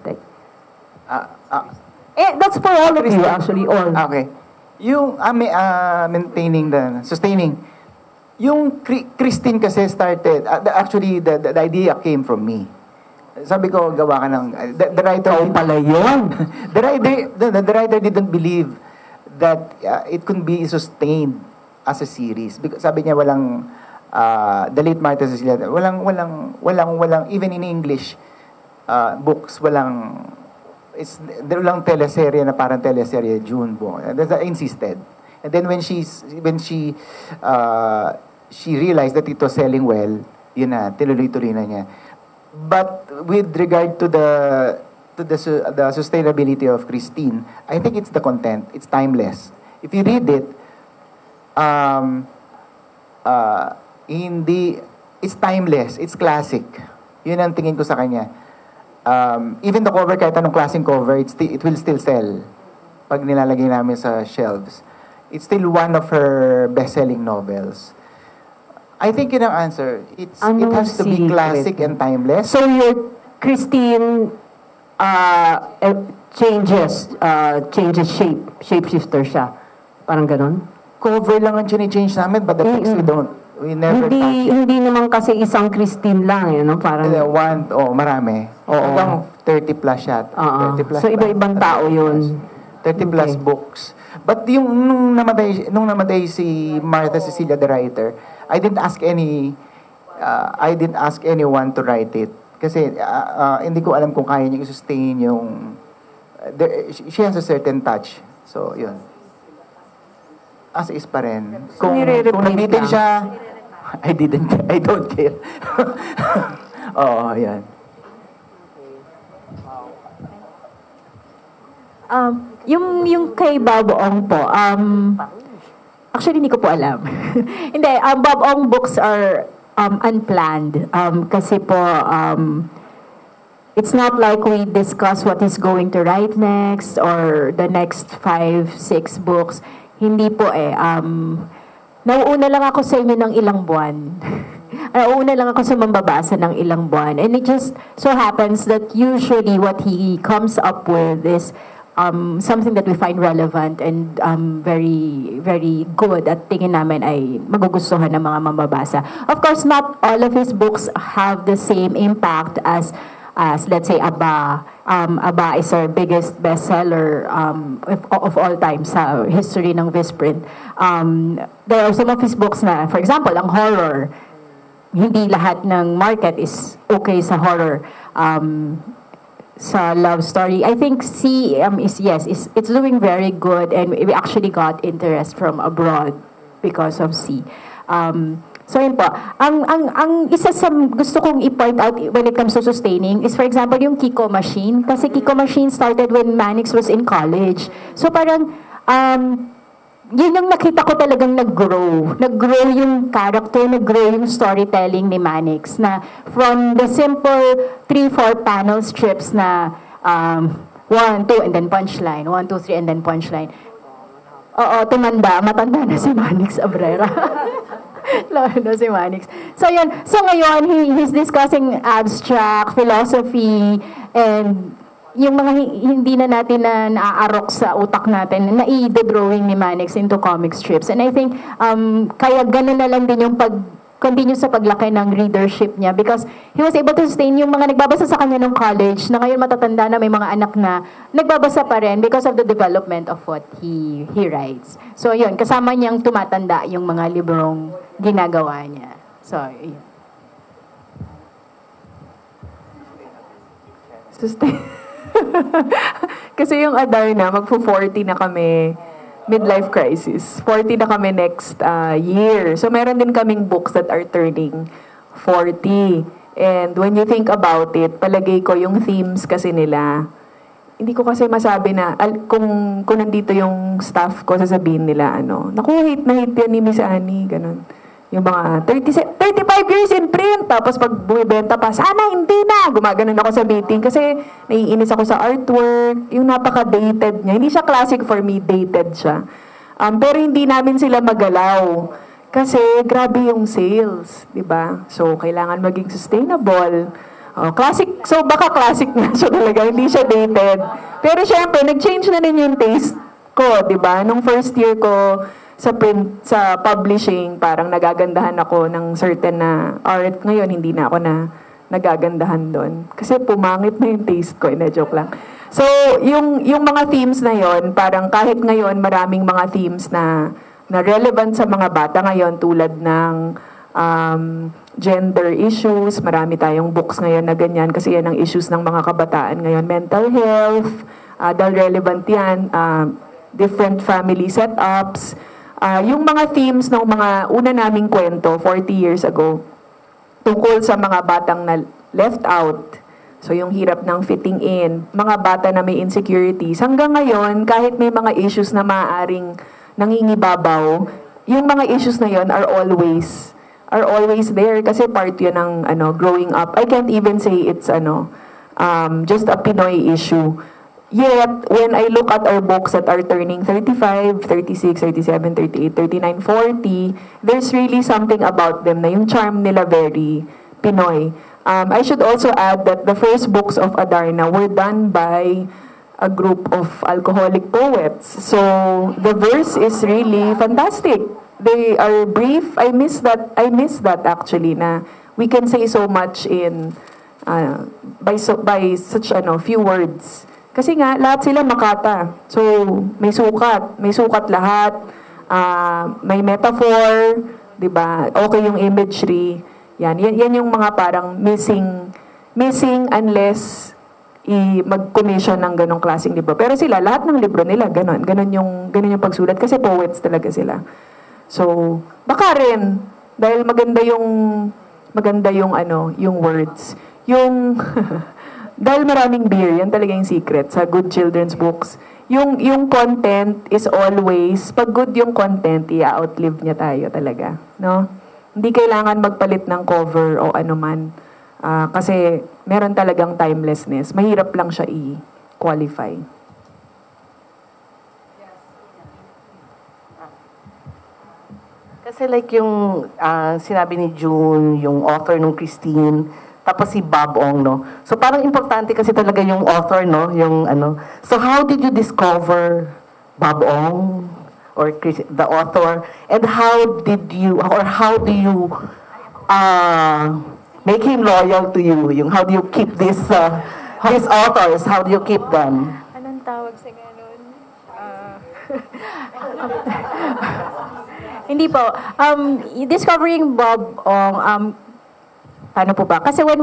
That's for all of you, actually, all. Okay. Yung maintaining sustaining. Yung Christine kasi started, actually, the idea came from me. Sabi ko, gawa ka ng, the writer, pala yun. the writer didn't believe that it could be sustained as a series. Because sabi niya walang, the late Martha Cecilia, walang, even in English books, there lang teleserye na parang teleserye June po. I insisted. And then when she realized that it was selling well, yun na, tinuloy-tuloy na niya. But with regard to the sustainability of Christine, I think it's the content. It's timeless. If you read it, it's timeless. It's classic. Yun ang tingin ko sa kanya. Even the cover, kahit anong klaseng cover, it will still sell pag nilalagay namin sa shelves. It's still one of her best-selling novels. I think yun ang answer. It has to be classic and timeless. So your Christine changes shapeshifter siya. Parang ganun? Cover lang ang change namin, but the text we never touch it. Hindi naman kasi isang Christine lang, no? Parang marami. Hanggang 30 plus siya. 30 plus so iba-ibang tao yun. 30 plus books. But nung namatay si Martha Cecilia, the writer, I didn't ask anyone to write it. Kasi hindi ko alam kung kaya niya i-sustain yung... she has a certain touch. So, yun. As is pa rin. Kung nabitin siya, I don't care. Oo, yan. Yung kay Bob Ong po, actually, hindi ko po alam. Hindi, Bob Ong books are unplanned. Kasi po, it's not like we discuss what he's going to write next or the next 5, 6 books. Hindi po nauuna lang ako sa inyo ng ilang buwan. Nauuna lang ako sa mambabasa ng ilang buwan. And it just so happens that usually what he comes up with is something that we find relevant and very, very good at tingin namin ay magugustuhan ng mga mambabasa. Of course, not all of his books have the same impact as let's say, Aba. Aba is our biggest bestseller of all time sa history ng Visprint. There are some of his books na, for example, ang horror. Hindi lahat ng market is okay sa horror. Sa love story, I think C it's doing very good, and we actually got interest from abroad because of C. So yun po. Ang isa sa gusto kong i-point out when it comes to sustaining is, for example, yung Kiko Machine. Kasi Kiko Machine started when Manix was in college. So parang yun yung nakita ko talagang nag-grow. Nag-grow yung character, nag-grow yung storytelling ni Manix. Na from the simple 3-4 panel strips na 1, 2, and then punchline. 1, 2, 3, and then punchline. Oo, matanda na si Manix Abrera. Lalo na si Manix. So yun, so ngayon, he's discussing abstract, philosophy, and yung mga hindi na natin na naaarok sa utak natin, na-i-drawing ni Manix into comic strips. And I think, kaya ganun na lang din yung continue sa paglaki ng readership niya, because he was able to sustain yung mga nagbabasa sa kanya nung college, na ngayon matatanda na may mga anak na nagbabasa pa rin because of the development of what he writes. So yun, kasama niyang tumatanda yung mga librong ginagawa niya. So, yun. Sustain. Kasi yung Adarna, magpo-40 na kami, midlife crisis. 40 na kami next year. So meron din kaming books that are turning 40. And when you think about it, palagay ko yung themes kasi nila, hindi ko kasi masabi na, kung nandito yung staff ko, sasabihin nila, naku, hate na hate yan ni Miss Annie, ganun. Yung mga 35 years in print, tapos pag bumibenta pa, sana hindi na! Gumaganon ako sa meeting kasi naiinis ako sa artwork, yung napaka-dated niya. Hindi siya classic for me, dated siya. Pero hindi namin sila magalaw. Kasi grabe yung sales, di ba? So, kailangan maging sustainable. Classic, so baka classic na siya talaga, hindi siya dated. Pero syempre, nag-change na rin yung taste ko, di ba? Nung first year ko, sa print, sa publishing, parang nagagandahan ako ng certain na art. Ngayon, hindi na ako nagagandahan doon. Kasi pumangit na yung taste ko, joke lang. So, yung mga themes na yon, parang kahit ngayon, maraming mga themes na relevant sa mga bata ngayon, tulad ng gender issues, marami tayong books ngayon na ganyan, kasi yan ang issues ng mga kabataan ngayon. Mental health, dahil relevant yan, different family setups, yung mga themes ng mga una naming kwento 40 years ago tungkol sa mga batang na left out. So yung hirap ng fitting in, mga bata na may insecurities. Hanggang ngayon, kahit may mga issues na maaaring nangingibabaw, yung mga issues na yon are always there kasi part yun ng growing up. I can't even say it's just a Pinoy issue. Yet, when I look at our books that are turning 35, 36, 37, 38, 39, 40, there's really something about them na yung charm nila very Pinoy. I should also add that the first books of Adarna were done by a group of alcoholic poets. So, the verse is really fantastic. They are brief. I miss that actually, na we can say so much in by such few words. Kasi nga, lahat sila makata. So, may sukat lahat. May metaphor, di ba? Okay yung imagery. Yan yung mga parang missing unless mag-commission ng ganong klaseng libro. Pero sila, lahat ng libro nila, ganon yung pagsulat kasi poets talaga sila. So, baka rin, dahil maganda yung words. Yung dahil maraming beer, yan talaga yung secret sa good children's books. Yung content is always, pag good yung content, i-outlive niya tayo talaga. No? Hindi kailangan magpalit ng cover o anuman. Kasi meron talagang timelessness. Mahirap lang siya i-qualify. Kasi like yung sinabi ni June, yung author nung Christine, tapos si Bob Ong, no? So parang importante kasi talaga yung author, no? Yung So how did you discover Bob Ong or the author, and how do you make him loyal to you? Yung how do you keep these authors? How do you keep them? Anong tawag sa ganun? Hindi po. Discovering Bob Ong, paano po ba? Kasi when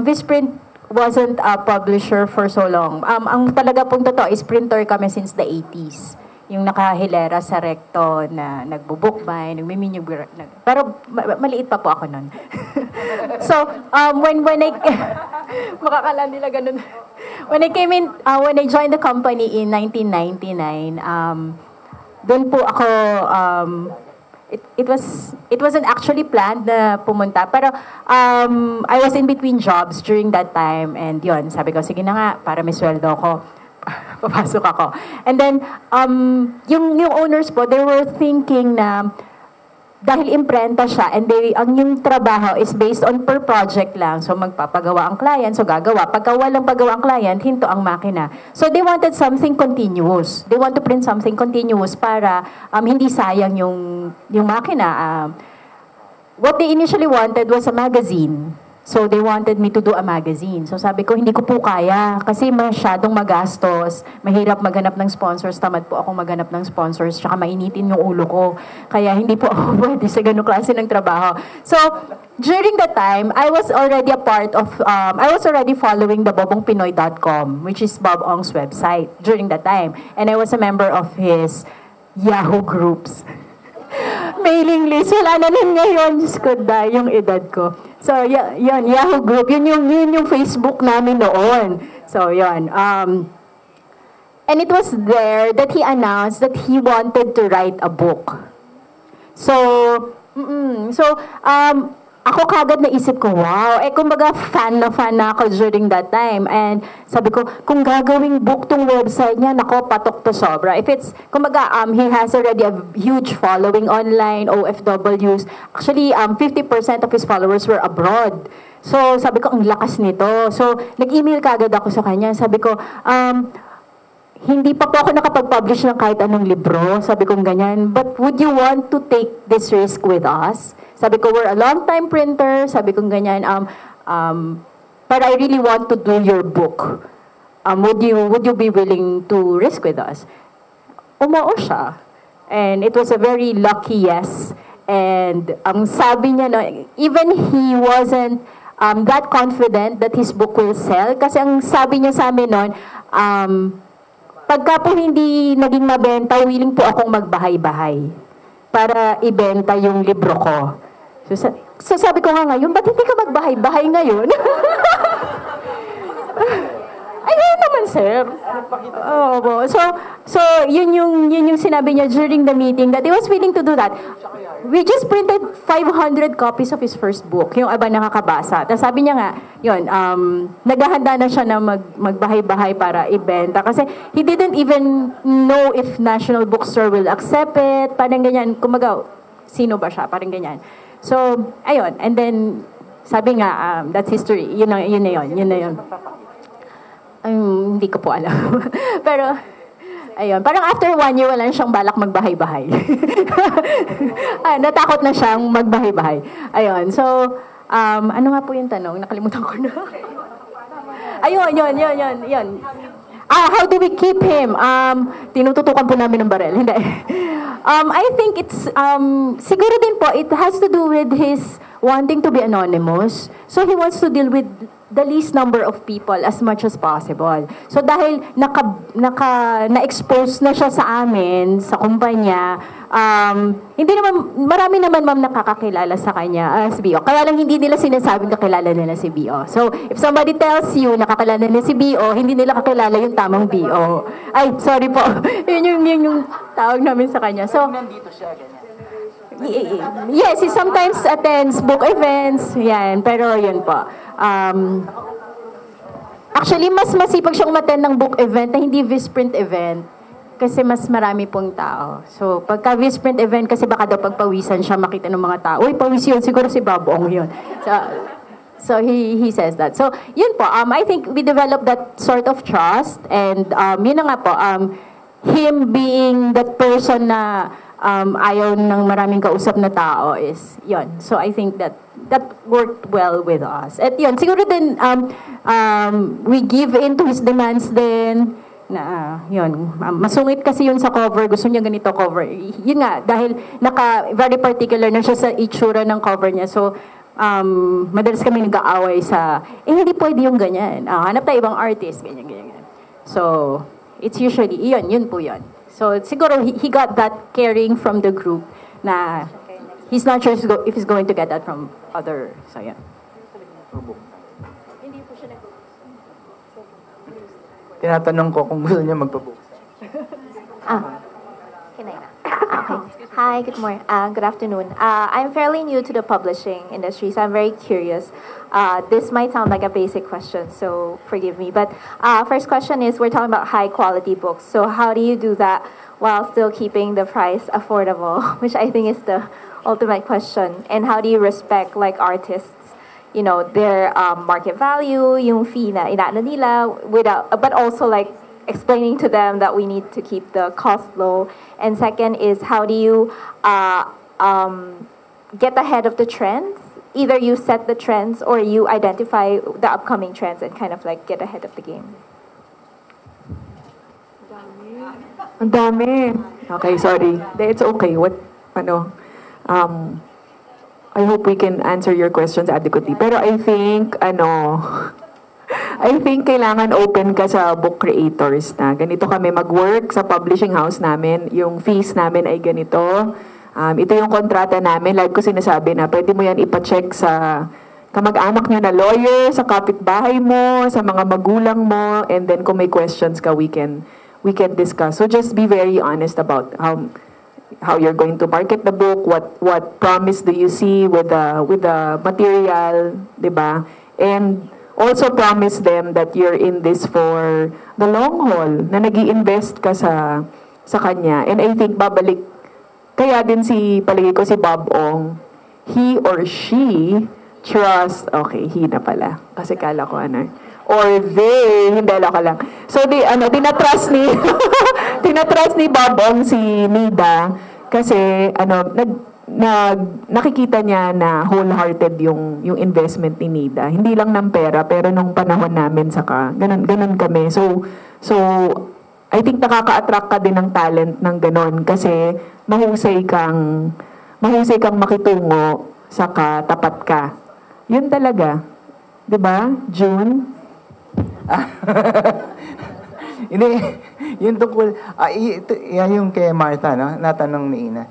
Visprint wasn't a publisher for so long. Ang talaga pong totoo is printer kami since the 80s. Yung nakahilera sa recto na nagbo-bookbind, pero maliit pa po ako nun. So, when I makakala nila ganun. When I joined the company in 1999, doon po ako it wasn't actually planned na pumunta, pero I was in between jobs during that time, and yun, sabi ko, sige na nga, para may sweldo ko, papasok ako. And then, yung owners po, they were thinking na, dahil imprenta siya, and ang yung trabaho is based on per project lang, so magpapagawa ang client, so gagawa. Pagka walang paggawa ang client, hinto ang makina. So they wanted something continuous. They want to print something continuous para hindi sayang yung makina. What they initially wanted was a magazine. So they wanted me to do a magazine. So sabi ko, hindi ko po kaya kasi masyadong magastos, mahirap maghanap ng sponsors, tamad po ako maghanap ng sponsors, tsaka mainitin yung ulo ko. Kaya hindi po ako pwede sa ganung klase ng trabaho. So during that time, I was already I was already following the bobongpinoy.com, which is Bob Ong's website during that time. And I was a member of his Yahoo groups. Mailing list. Wala na lang ngayon. Diyos ko, yung edad ko. So, yun, Yahoo group. Yun yung Facebook namin noon. So, yun. And it was there that he announced that he wanted to write a book. So, So, ako kagad naisip ko, wow, kumbaga fan na ako during that time. And sabi ko, kung gagawing book tong website niya, nako, patok to sobra. If it's, kumbaga, he has already a huge following online, OFWs. Actually, 50% of his followers were abroad. So, sabi ko, ang lakas nito. So, nag-email kagad ako sa kanya. Sabi ko, hindi pa po ako nakapag-publish ng kahit anong libro. Sabi ko ganyan, but would you want to take this risk with us? Sabi ko, we're a long-time printer. Sabi ko ganyan, but I really want to do your book. Would you be willing to risk with us? Oo siya. And it was a very lucky yes. And ang sabi niya, no, even he wasn't that confident that his book will sell. Kasi ang sabi niya sa amin noon, pagka po hindi naging mabenta, willing po akong magbahay-bahay para ibenta yung libro ko. So sabi ko nga ngayon, ba't hindi ka magbahay-bahay ngayon? Ayun naman, sir. So yun yung sinabi niya during the meeting that he was willing to do that. We just printed 500 copies of his first book, yung Aba Nakakabasa. Tapos sabi niya nga, yun, naghahanda na siya na magbahay-bahay para ibenta. Kasi he didn't even know if National Bookstore will accept it. Parang ganyan, kumaga, sino ba siya? Parang ganyan. So, ayun. And then, sabi nga, that's history. Yun na yun. Hindi ko po alam. Pero, ayun, parang after 1 year, wala na siyang balak magbahay-bahay. Natakot na siyang magbahay-bahay. Ayun, so, ano nga po yung tanong? Nakalimutan ko na. Ayun, yun. How do we keep him? Tinututukan po namin ng barel. Hindi. I think it's, siguro din po, it has to do with his wanting to be anonymous. So he wants to deal with the least number of people as much as possible. So dahil na-expose na siya sa amin, sa kumpanya, hindi naman, marami naman ma'am nakakakilala sa kanya as BO. Kaya lang hindi nila sinasabing kakilala nila si BO. So if somebody tells you nakakilala nila si BO, hindi nila kakilala yung tamang BO. Ay, sorry po. yun yung tawag namin sa kanya. So, nandito siya, ganyan. Yes, he sometimes attends book events, yan, pero yun po. Actually, mas masipag siyang umattend ng book event na hindi visprint event kasi mas marami pong tao. So, pagka visprint event, kasi baka daw pagpawisan siya, makita ng mga tao, uy, pawis yun, siguro si Babong yun. So he says that. So, yun po, I think we developed that sort of trust, and yun na nga po, him being that person na ayaw ng maraming kausap na tao is yun. So I think that worked well with us. At yun, siguro din we give in to his demands din na yun. Masungit kasi yun sa cover. Gusto niya ganito cover. Yun nga, dahil very particular na siya sa itsura ng cover niya. So madalas kami nag-aaway sa hindi pwede yung ganyan. Hanap tayo ibang artist, ganyan. So it's usually yun po yun. So, siguro, he got that caring from the group na he's not sure if he's going to get that from other, so yeah. Tinatanong ko kung gusto niya magpabook. Okay. Hi, good morning. Good afternoon. I'm fairly new to the publishing industry, so I'm very curious. This might sound like a basic question, so forgive me. But first question is, we're talking about high quality books. So how do you do that while still keeping the price affordable, which I think is the ultimate question. And how do you respect like artists, you know, their market value, yung fee na inaano nila, without, but also like explaining to them that we need to keep the cost low. And second is, how do you get ahead of the trends? Either you set the trends or you identify the upcoming trends and kind of like get ahead of the game. Ang dami. Okay, sorry. It's okay. I hope we can answer your questions adequately. Pero I think, kailangan open ka sa book creators na ganito kami mag-work sa publishing house namin. Yung fees namin ay ganito. Ito yung kontrata namin. Like ko sinasabi na pwede mo yan ipacheck sa kamag-anak nyo na lawyer, sa kapitbahay mo, sa mga magulang mo, and then kung may questions ka, we can discuss. So just be very honest about how you're going to market the book, what promise do you see with the material, 'di ba? And also promise them that you're in this for the long haul, na nag-i-invest ka sa kanya. And I think babalik, kaya din palagi ko si Bob Ong, he or she trust, okay, he na pala, kasi kala ko or they, hindi ko lang. So, tinatrust ni Bob Ong si Nida, kasi, nakikita niya na wholehearted yung investment ni Nida. Hindi lang ng pera, pero nung panahon namin saka, ganun kami. So, I think nakaka-attract ka din ng talent ng ganun, kasi mahusay kang makitungo, saka tapat ka. Yun talaga. 'Di ba, June? Hindi, yung tungkol, yung kay Martha, no? Natanong ni Ina.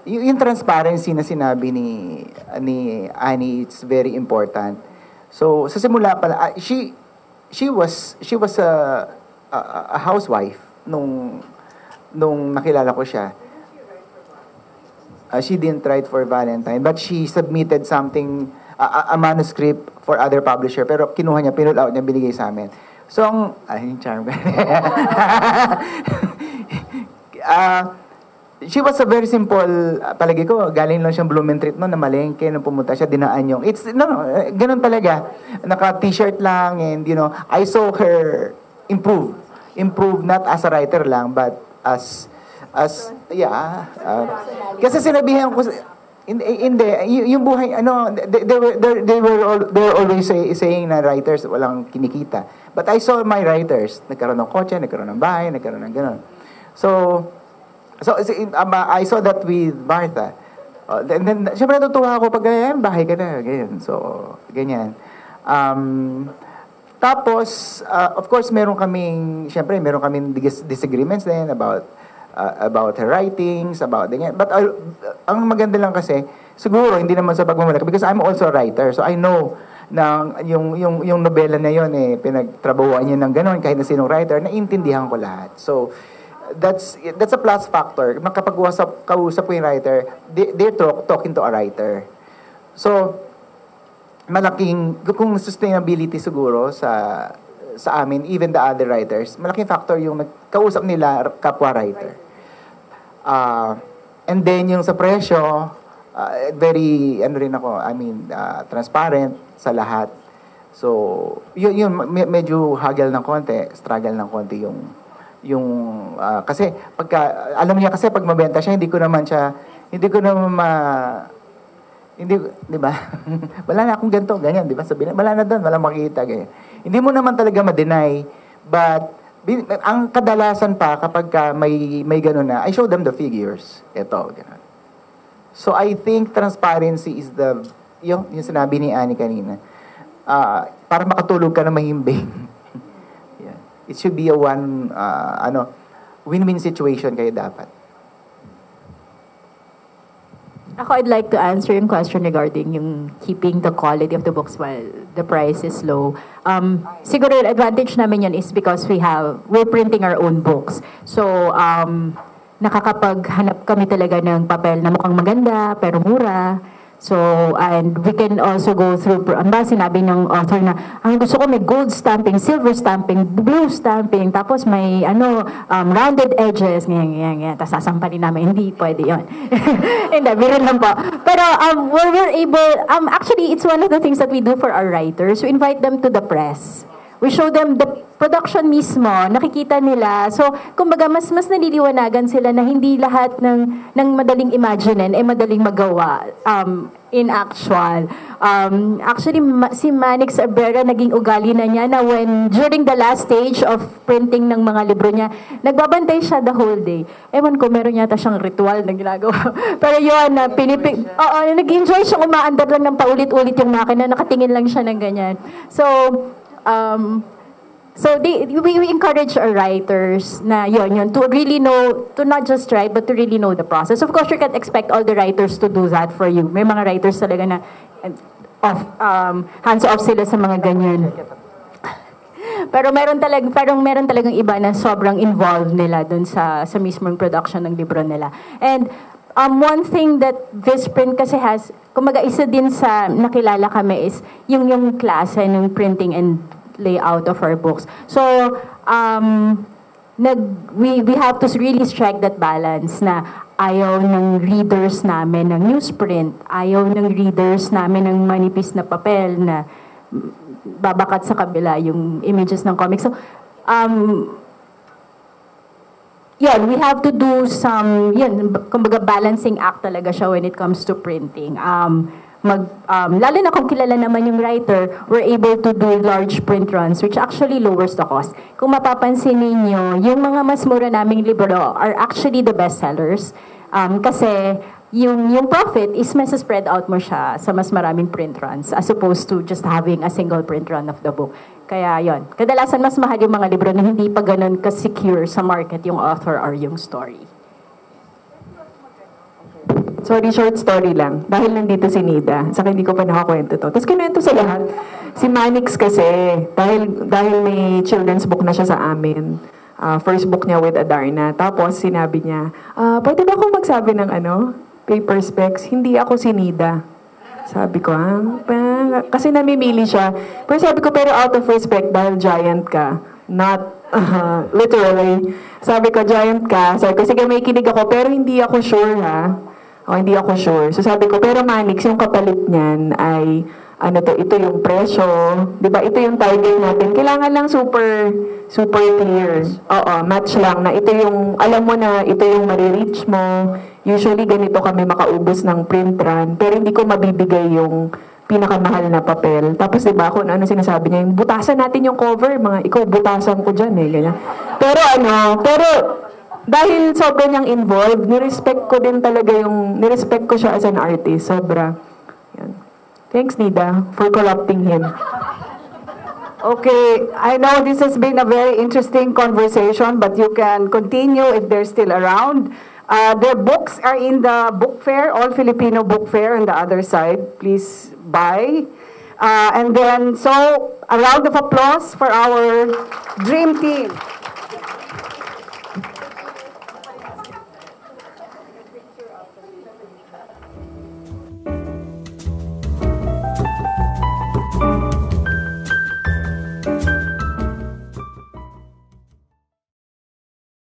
Yung transparency na sinabi ni Annie, it's very important. So, sa simula pala, she was a housewife nung nakilala ko siya. She didn't write for Valentine, but she submitted something, a manuscript for other publisher, pero kinuha niya, pinull out niya, binigay sa amin. So, yung charm. She was a very simple, palagi ko, galing lang siyang Blumentritt no, na malengke, nung pumunta siya, dinaan yung, ganun talaga. Naka-t-shirt lang, and I saw her improve not as a writer lang, but kasi sinabihan ko, hindi, yung buhay, they were always saying na writers walang kinikita. But I saw my writers, nagkaroon ng kotse, nagkaroon ng bahay, nagkaroon ng gano'n. So I saw that with Martha. And then, syempre natutuwa ako pag, bahay ka na, ganyan. So, ganyan. Tapos, of course, meron kaming disagreements din about her writings, about ganyan. But ang maganda lang kasi, siguro, hindi naman sa pagmamalaki, because I'm also a writer, so I know na yung nobela na yun, pinagtrabahuan niya ng gano'n, kahit na sinong writer, naiintindihan ko lahat. So, that's a plus factor. Kapag kausap ko yung writer, they're talking to a writer. So, kung sustainability siguro sa amin, even the other writers, malaking factor yung kausap nila kapwa writer. And then yung sa presyo, very, transparent sa lahat. So, yun medyo struggle ng konti kasi alam niya kasi pag mabenta siya, di ba? Wala na akong ganito, ganyan, di ba? Sabihin, wala na doon, wala makikita, ganyan. Hindi mo naman talaga ma-deny, but ang kadalasan pa kapag may gano'n na, I show them the figures. Ito, gano'n. So I think transparency is yung sinabi ni Annie kanina, para makatulog ka na mahimbing. Yeah. It should be a win-win situation kayo dapat. Ako, I'd like to answer yung question regarding yung keeping the quality of the books while the price is low. Siguro yung advantage namin yun is because we're printing our own books. So, nakakapaghanap kami talaga ng papel na mukhang maganda, pero mura. So, and we can also go through, sinabi ng author na, ang gusto ko may gold stamping, silver stamping, blue stamping, tapos may, rounded edges, ganyan. Tapos sasampanin namin, hindi pwede yun. Hindi, biro lang po. Pero, we're able, actually, it's one of the things that we do for our writers. We invite them to the press. We show them the production mismo, nakikita nila. So, kumbaga, mas naliliwanagan sila na hindi lahat ng madaling imagine madaling magawa in actual. Actually, si Manix Abrera, naging ugali na niya na during the last stage of printing ng mga libro niya, nagbabantay siya the whole day. Ewan ko, meron yata siyang ritual na ginagawa. Pero yun, nag-enjoy siyang umaandar lang ng paulit-ulit yung makina, nakatingin lang siya ng ganyan. So we encourage our writers na yun to really know, to not just write but to really know the process. Of course, you can't expect all the writers to do that for you. May mga writers talaga na hands off sila sa mga ganyan. Pero meron talagang iba na sobrang involved nila dun sa mismong production ng libro nila. And one thing that Visprint kasi has, kumaga isa din sa nakilala kami is yung klase ng printing and layout of our books. So, we have to really strike that balance na ayaw ng readers namin ng newsprint, ayaw ng readers namin ng manipis na papel na babakat sa kabila yung images ng comics. So, we have to do some, kumbaga balancing act talaga siya when it comes to printing. Lalo na kung kilala naman yung writer, we're able to do large print runs, which actually lowers the cost. Kung mapapansin ninyo, yung mga mas mura naming libro are actually the best sellers. Kasi yung profit is mas spread out mo siya sa mas maraming print runs as opposed to just having a single print run of the book. Kaya yon, kadalasan mas mahal yung mga libro na hindi pa ganun ka-secure sa market yung author or yung story. Sorry, short story lang. Dahil nandito si Nida, saka hindi ko pa nakakwento to. Tapos kinuwento sa lahat. Si Manix kasi, dahil may children's book na siya sa amin, first book niya with Adarna. Tapos sinabi niya, pwede ba akong magsabi ng paper specs? Hindi ako si Nida. Sabi ko, kasi namimili siya. Pero sabi ko, pero out of respect, dahil giant ka, not literally. Sabi ko, giant ka. Sabi ko, sige, may kinig ako, pero hindi ako sure, ha? Hindi ako sure. So sabi ko, pero Manix, yung kapalit niyan ay, ito yung presyo. Diba, ito yung target natin. Kailangan lang super clear. Oo, match lang. Na ito yung, alam mo na, ito yung marireach mo. Usually, ganito kami makaubos ng print run. Pero hindi ko mabibigay yung pinakamahal na papel. Tapos diba, kung ano sinasabi niya, yung butasan natin yung cover. Ikaw, butasan ko dyan ganyan. Pero dahil sobra niyang involved, nirespect ko din talaga nirespect ko siya as an artist. Sobra. Yan. Thanks, Nida, for corrupting him. Okay, I know this has been a very interesting conversation, but you can continue if they're still around. Their books are in the book fair, All Filipino Book Fair on the other side. Please buy. And then, so, a round of applause for our dream team.